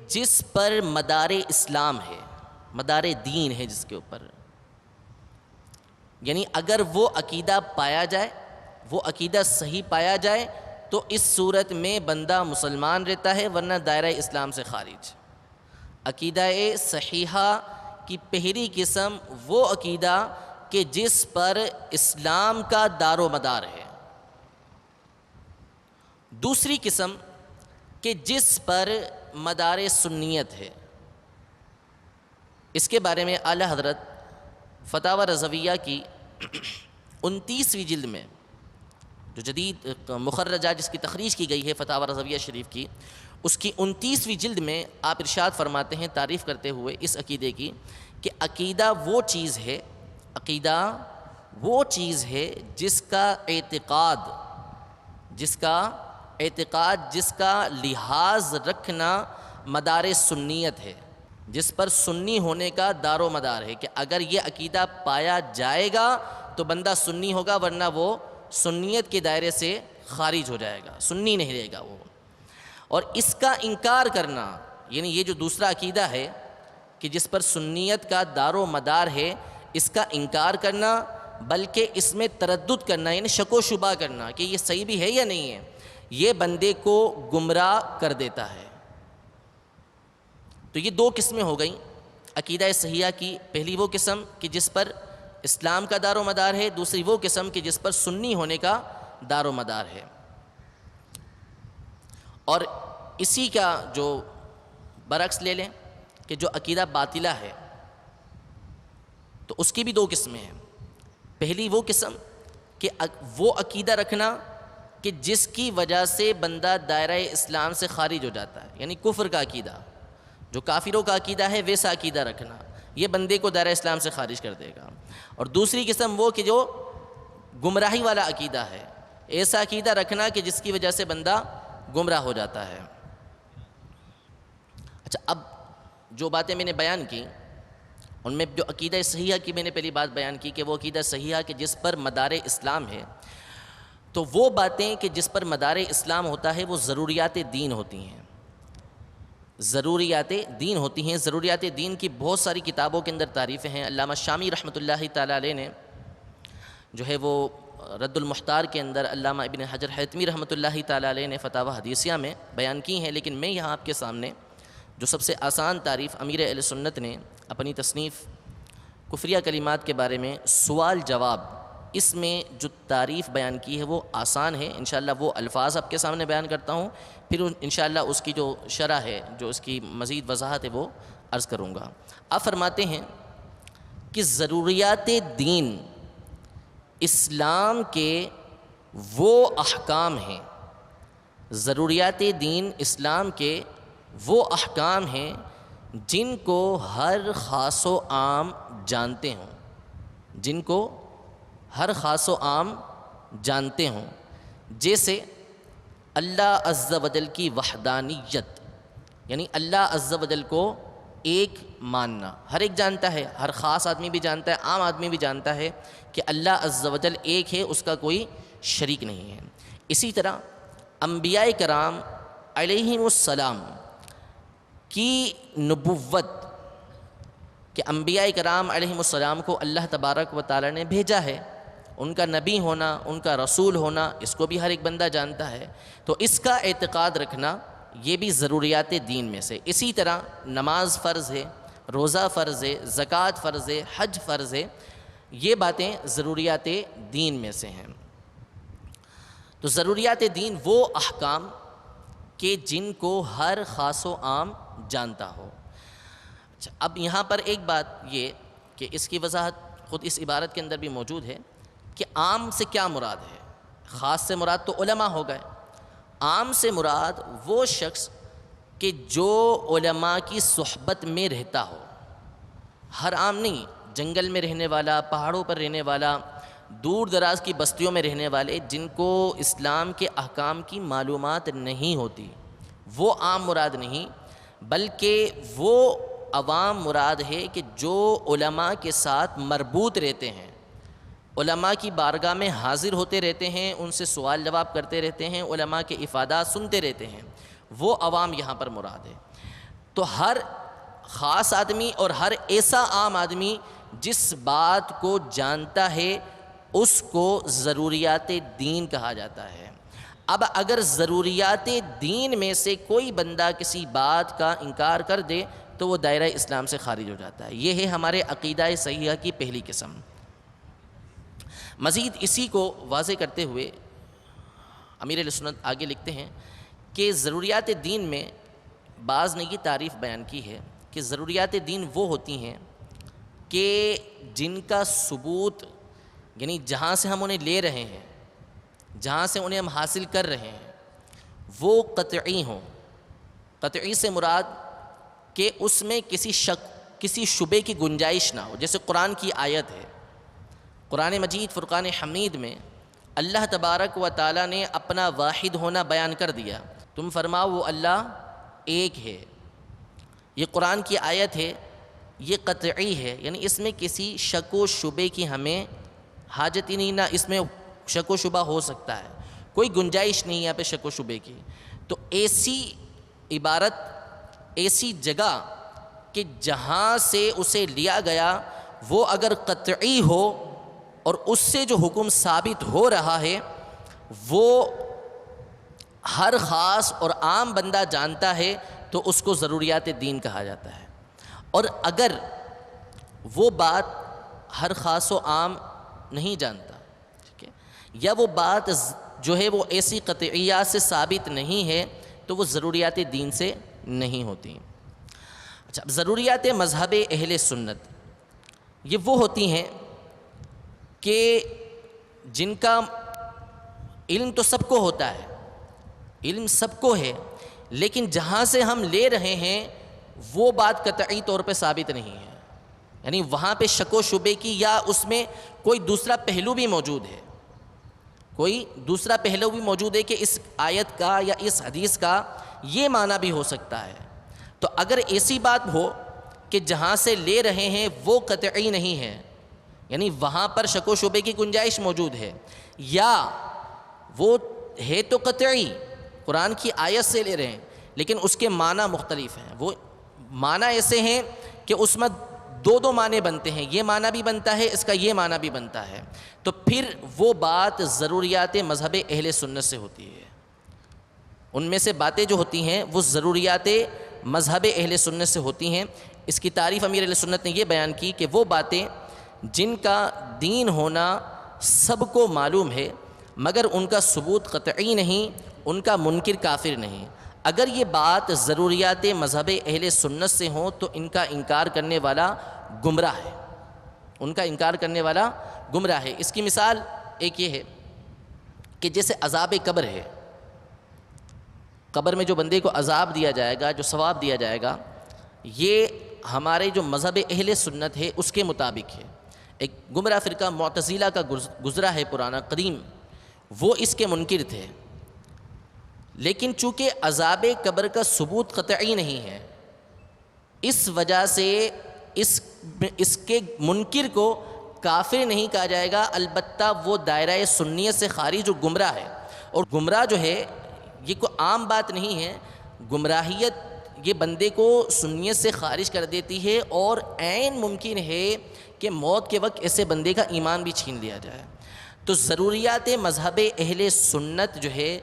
جس پر مدار اسلام ہے، مدار دین ہے جس کے اوپر، یعنی اگر وہ عقیدہ پایا جائے، وہ عقیدہ صحیح پایا جائے تو اس صورت میں بندہ مسلمان رہتا ہے، ورنہ دائرہ اسلام سے خارج. عقیدہ صحیحہ کی پہلی قسم وہ عقیدہ کہ جس پر اسلام کا دار و مدار ہے. دوسری قسم کہ جس پر مدار سنیت ہے. اس کے بارے میں اعلیٰ حضرت فتاوی رضویہ کی 29ویں جلد میں، جو جدید مخرجات جس کی تخریج کی گئی ہے فتاوی رضویہ شریف کی، اس کی 29ویں جلد میں آپ ارشاد فرماتے ہیں تعریف کرتے ہوئے اس عقیدے کی کہ عقیدہ وہ چیز ہے، عقیدہ وہ چیز ہے جس کا اعتقاد، جس کا لحاظ رکھنا مدار سنیت ہے، جس پر سنی ہونے کا دار و مدار ہے، کہ اگر یہ عقیدہ پایا جائے گا تو بندہ سنی ہوگا، ورنہ وہ سنیت کے دائرے سے خارج ہو جائے گا، سنی نہیں رہے گا وہ. اور اس کا انکار کرنا، یعنی یہ جو دوسرا عقیدہ ہے کہ جس پر سنیت کا دار و مدار ہے، اس کا انکار کرنا، بلکہ اس میں تردد کرنا، یعنی شک و شبہ کرنا کہ یہ صحیح بھی ہے یا نہیں ہے، یہ بندے کو گمراہ کر دیتا ہے. تو یہ دو قسمیں ہو گئیں عقیدہ صحیحہ کی. پہلی وہ قسم کہ جس پر اسلام کا دار و مدار ہے، دوسری وہ قسم کہ جس پر سنی ہونے کا دار و مدار ہے. اور اسی کا جو برعکس لے لیں کہ جو عقیدہ باطلہ ہے، تو اس کی بھی دو قسمیں ہیں. پہلی وہ قسم کہ وہ عقیدہ رکھنا کہ جس کی وجہ سے بندہ دائرہ اسلام سے خارج ہو جاتا ہے، یعنی کفر کا عقیدہ، جو کافروں کا عقیدہ ہے ویسا عقیدہ رکھنا، یہ بندے کو دائرہ اسلام سے خارج کر دے گا. اور دوسری قسم وہ کہ جو گمراہی والا عقیدہ ہے، ایسا عقیدہ رکھنا کہ جس کی وجہ سے بندہ گمراہ ہو جاتا ہے۔ اچھا، اب جو باتیں میں نے بیان کی ان میں جو عقیدہ صحیحہ کی میں نے پہلی بات بیان کی کہ وہ عقیدہ صحیحہ کہ جس پر مدار اسلام ہے، تو وہ باتیں کہ جس پر مدار اسلام ہوتا ہے وہ ضروریات دین ہوتی ہیں، ضروریات دین ہوتی ہیں۔ ضروریات دین کی بہت ساری کتابوں کے اندر تعریفیں ہیں۔ علامہ شامی رحمۃ اللہ تعالیٰ علیہ نے جو ہے وہ رد المحتار کے اندر، علامہ ابن حجر حیتمی رحمۃ اللہ تعالیٰ علیہ نے فتاوی حدیثیہ میں بیان کی ہیں، لیکن میں یہاں آپ کے سامنے جو سب سے آسان تعریف امیر اہل سنت نے اپنی تصنیف کفریہ کلمات کے بارے میں سوال جواب، اس میں جو تعریف بیان کی ہے وہ آسان ہے۔ انشاءاللہ وہ الفاظ آپ کے سامنے بیان کرتا ہوں، پھر انشاءاللہ اس کی جو شرح ہے، جو اس کی مزید وضاحت ہے وہ عرض کروں گا۔ آپ فرماتے ہیں کہ ضروریات دین اسلام کے وہ احکام ہیں، ضروریات دین اسلام کے وہ احکام ہیں جن کو ہر خاص و عام جانتے ہوں، جن کو ہر خاص و عام جانتے ہوں، جیسے اللہ عز و جل کی وحدانیت، یعنی اللہ عز و جل کو ایک ماننا۔ ہر ایک جانتا ہے، ہر خاص آدمی بھی جانتا ہے، عام آدمی بھی جانتا ہے کہ اللہ عز و جل ایک ہے، اس کا کوئی شریک نہیں ہے۔ اسی طرح انبیاء کرام علیہم السلام کی نبوت، کہ انبیاء کرام علیہم السلام کو اللہ تبارک و تعالی نے بھیجا ہے، ان کا نبی ہونا، ان کا رسول ہونا، اس کو بھی ہر ایک بندہ جانتا ہے، تو اس کا اعتقاد رکھنا یہ بھی ضروریات دین میں سے۔ اسی طرح نماز فرض ہے، روزہ فرض ہے، زکوٰۃ فرض ہے، حج فرض ہے، یہ باتیں ضروریات دین میں سے ہیں۔ تو ضروریات دین وہ احکام کہ جن کو ہر خاص و عام جانتا ہو۔ اچھا، اب یہاں پر ایک بات یہ کہ اس کی وضاحت خود اس عبارت کے اندر بھی موجود ہے کہ عام سے کیا مراد ہے۔ خاص سے مراد تو علماء ہو گئے، عام سے مراد وہ شخص کہ جو علماء کی صحبت میں رہتا ہو۔ ہر عام نہیں، جنگل میں رہنے والا، پہاڑوں پر رہنے والا، دور دراز کی بستیوں میں رہنے والے جن کو اسلام کے احکام کی معلومات نہیں ہوتی، وہ عام مراد نہیں، بلکہ وہ عوام مراد ہے کہ جو علماء کے ساتھ مربوط رہتے ہیں، علماء کی بارگاہ میں حاضر ہوتے رہتے ہیں، ان سے سوال جواب کرتے رہتے ہیں، علماء کے افادات سنتے رہتے ہیں، وہ عوام یہاں پر مراد ہے۔ تو ہر خاص آدمی اور ہر ایسا عام آدمی جس بات کو جانتا ہے اس کو ضروریات دین کہا جاتا ہے۔ اب اگر ضروریات دین میں سے کوئی بندہ کسی بات کا انکار کر دے تو وہ دائرہ اسلام سے خارج ہو جاتا ہے۔ یہ ہے ہمارے عقیدہ صحیحہ کی پہلی قسم۔ مزید اسی کو واضح کرتے ہوئے امیر اہل سنت آگے لکھتے ہیں کہ ضروریات دین میں بعض نے یہ تعریف بیان کی ہے کہ ضروریات دین وہ ہوتی ہیں کہ جن کا ثبوت، یعنی جہاں سے ہم انہیں لے رہے ہیں، جہاں سے انہیں ہم حاصل کر رہے ہیں، وہ قطعی ہوں۔ قطعی سے مراد کہ اس میں کسی شک، کسی شبے کی گنجائش نہ ہو۔ جیسے قرآن کی آیت ہے، قرآن مجید فرقان حمید میں اللہ تبارک و تعالیٰ نے اپنا واحد ہونا بیان کر دیا، تم فرماؤ وہ اللہ ایک ہے۔ یہ قرآن کی آیت ہے، یہ قطعی ہے، یعنی اس میں کسی شک و شبے کی ہمیں حاجت ہی نہیں، نہ اس میں شک و شبہ ہو سکتا ہے، کوئی گنجائش نہیں یہاں پہ شک و شبے کی۔ تو ایسی عبارت، ایسی جگہ کہ جہاں سے اسے لیا گیا وہ اگر قطعی ہو اور اس سے جو حکم ثابت ہو رہا ہے وہ ہر خاص اور عام بندہ جانتا ہے تو اس کو ضروریات دین کہا جاتا ہے۔ اور اگر وہ بات ہر خاص و عام نہیں جانتا، ٹھیک ہے، یا وہ بات جو ہے وہ ایسی قطعیات سے ثابت نہیں ہے تو وہ ضروریات دین سے نہیں ہوتی۔ اچھا، ضروریات مذہب اہل سنت یہ وہ ہوتی ہیں کہ جن کا علم تو سب کو ہوتا ہے، علم سب کو ہے، لیکن جہاں سے ہم لے رہے ہیں وہ بات قطعی طور پہ ثابت نہیں ہے، یعنی وہاں پہ شک و شبے کی یا اس میں کوئی دوسرا پہلو بھی موجود ہے، کوئی دوسرا پہلو بھی موجود ہے کہ اس آیت کا یا اس حدیث کا یہ معنی بھی ہو سکتا ہے۔ تو اگر ایسی بات ہو کہ جہاں سے لے رہے ہیں وہ قطعی نہیں ہے، یعنی وہاں پر شک و شبے کی گنجائش موجود ہے، یا وہ ہے تو قطعی قرآن کی آیت سے لے رہے ہیں لیکن اس کے معنی مختلف ہیں، وہ معنی ایسے ہیں کہ اس میں دو معنی بنتے ہیں، یہ معنی بھی بنتا ہے، اس کا یہ معنی بھی بنتا ہے، تو پھر وہ بات ضروریات مذہب اہل سنت سے ہوتی ہے۔ ان میں سے باتیں جو ہوتی ہیں وہ ضروریات مذہب اہل سنت سے ہوتی ہیں۔ اس کی تعریف امیر اہل سنت نے یہ بیان کی کہ وہ باتیں جن کا دین ہونا سب کو معلوم ہے مگر ان کا ثبوت قطعی نہیں، ان کا منکر کافر نہیں۔ اگر یہ بات ضروریات مذہب اہل سنت سے ہوں تو ان کا انکار کرنے والا گمراہ ہے، ان کا انکار کرنے والا گمراہ ہے۔ اس کی مثال ایک یہ ہے کہ جیسے عذاب قبر ہے، قبر میں جو بندے کو عذاب دیا جائے گا، جو ثواب دیا جائے گا، یہ ہمارے جو مذہب اہل سنت ہے اس کے مطابق ہے۔ ایک گمراہ فرقہ معتزلہ کا گزرا ہے پرانا قدیم، وہ اس کے منکر تھے، لیکن چونکہ عذاب قبر کا ثبوت قطعی نہیں ہے اس وجہ سے اس کے منکر کو کافر نہیں کہا جائے گا، البتہ وہ دائرہ سنیت سے خارج جو گمراہ ہے۔ اور گمراہ جو ہے یہ کوئی عام بات نہیں ہے، گمراہیت یہ بندے کو سنیت سے خارج کر دیتی ہے اور عین ممکن ہے کہ موت کے وقت ایسے بندے کا ایمان بھی چھین لیا جائے۔ تو ضروریات مذہب اہل سنت جو ہے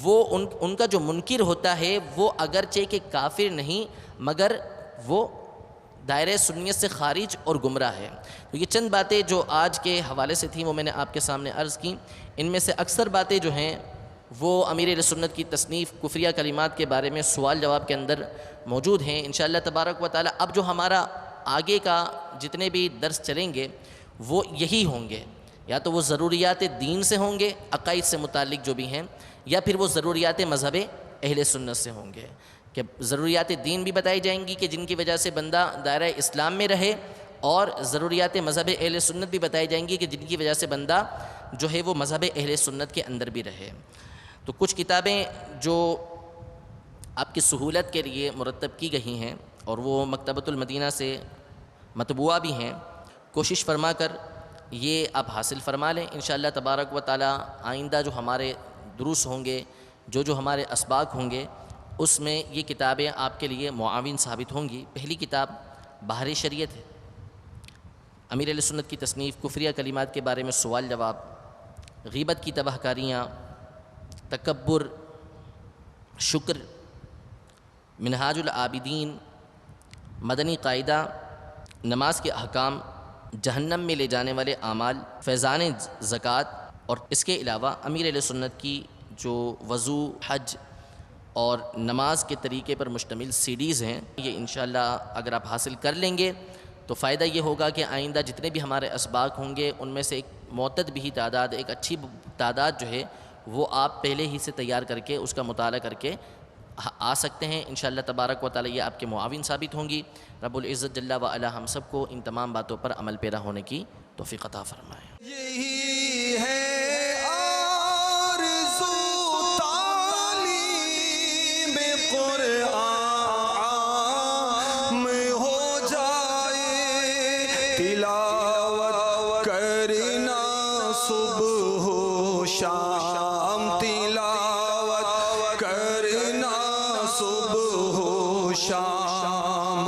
وہ ان کا جو منکر ہوتا ہے وہ اگرچہ کہ کافر نہیں مگر وہ دائرہ سنیت سے خارج اور گمراہ ہے۔ تو یہ چند باتیں جو آج کے حوالے سے تھیں وہ میں نے آپ کے سامنے عرض کی۔ ان میں سے اکثر باتیں جو ہیں وہ امیر اہل سنت کی تصنیف کفریہ کلمات کے بارے میں سوال جواب کے اندر موجود ہیں۔ انشاءاللہ تبارک و تعالی اب جو ہمارا آگے کا جتنے بھی درس چلیں گے وہ یہی ہوں گے، یا تو وہ ضروریات دین سے ہوں گے، عقائد سے متعلق جو بھی ہیں، یا پھر وہ ضروریات مذہب اہل سنت سے ہوں گے، کہ ضروریات دین بھی بتائی جائیں گی کہ جن کی وجہ سے بندہ دائرہ اسلام میں رہے، اور ضروریات مذہب اہل سنت بھی بتائی جائیں گی کہ جن کی وجہ سے بندہ جو ہے وہ مذہب اہل سنت کے اندر بھی رہے۔ تو کچھ کتابیں جو آپ کی سہولت کے لیے مرتب کی گئی ہیں اور وہ مکتبۃ المدینہ سے مطبوعہ بھی ہیں، کوشش فرما کر یہ آپ حاصل فرما لیں۔ انشاءاللہ تبارک و تعالی آئندہ جو ہمارے دروس ہوں گے، جو ہمارے اسباق ہوں گے، اس میں یہ کتابیں آپ کے لیے معاون ثابت ہوں گی۔ پہلی کتاب بحر شریعت ہے، امیر اہل سنت کی تصنیف کفریہ کلمات کے بارے میں سوال جواب، غیبت کی تباہ کاریاں، تکبر، شکر، منہاج العابدین، مدنی قاعدہ، نماز کے احکام، جہنم میں لے جانے والے اعمال، فیضان زکوٰۃ، اور اس کے علاوہ امیر اہل سنت کی جو وضو، حج اور نماز کے طریقے پر مشتمل سیڈیز ہیں، یہ انشاءاللہ اگر آپ حاصل کر لیں گے تو فائدہ یہ ہوگا کہ آئندہ جتنے بھی ہمارے اسباق ہوں گے ان میں سے ایک معتد بھی تعداد، ایک اچھی تعداد جو ہے وہ آپ پہلے ہی سے تیار کر کے اس کا مطالعہ کر کے آ سکتے ہیں۔ انشاءاللہ تبارک و تعالی یہ آپ کے معاون ثابت ہوں گی۔ رب العزت جل و علا ہم سب کو ان تمام باتوں پر عمل پیرا ہونے کی توفیق عطا فرمائے۔ یہی ہے آرزو تعلیم قرآن میں ہو جائے، تلاوت کرنا صبح و شام، تلاوت کرنا صبح و شام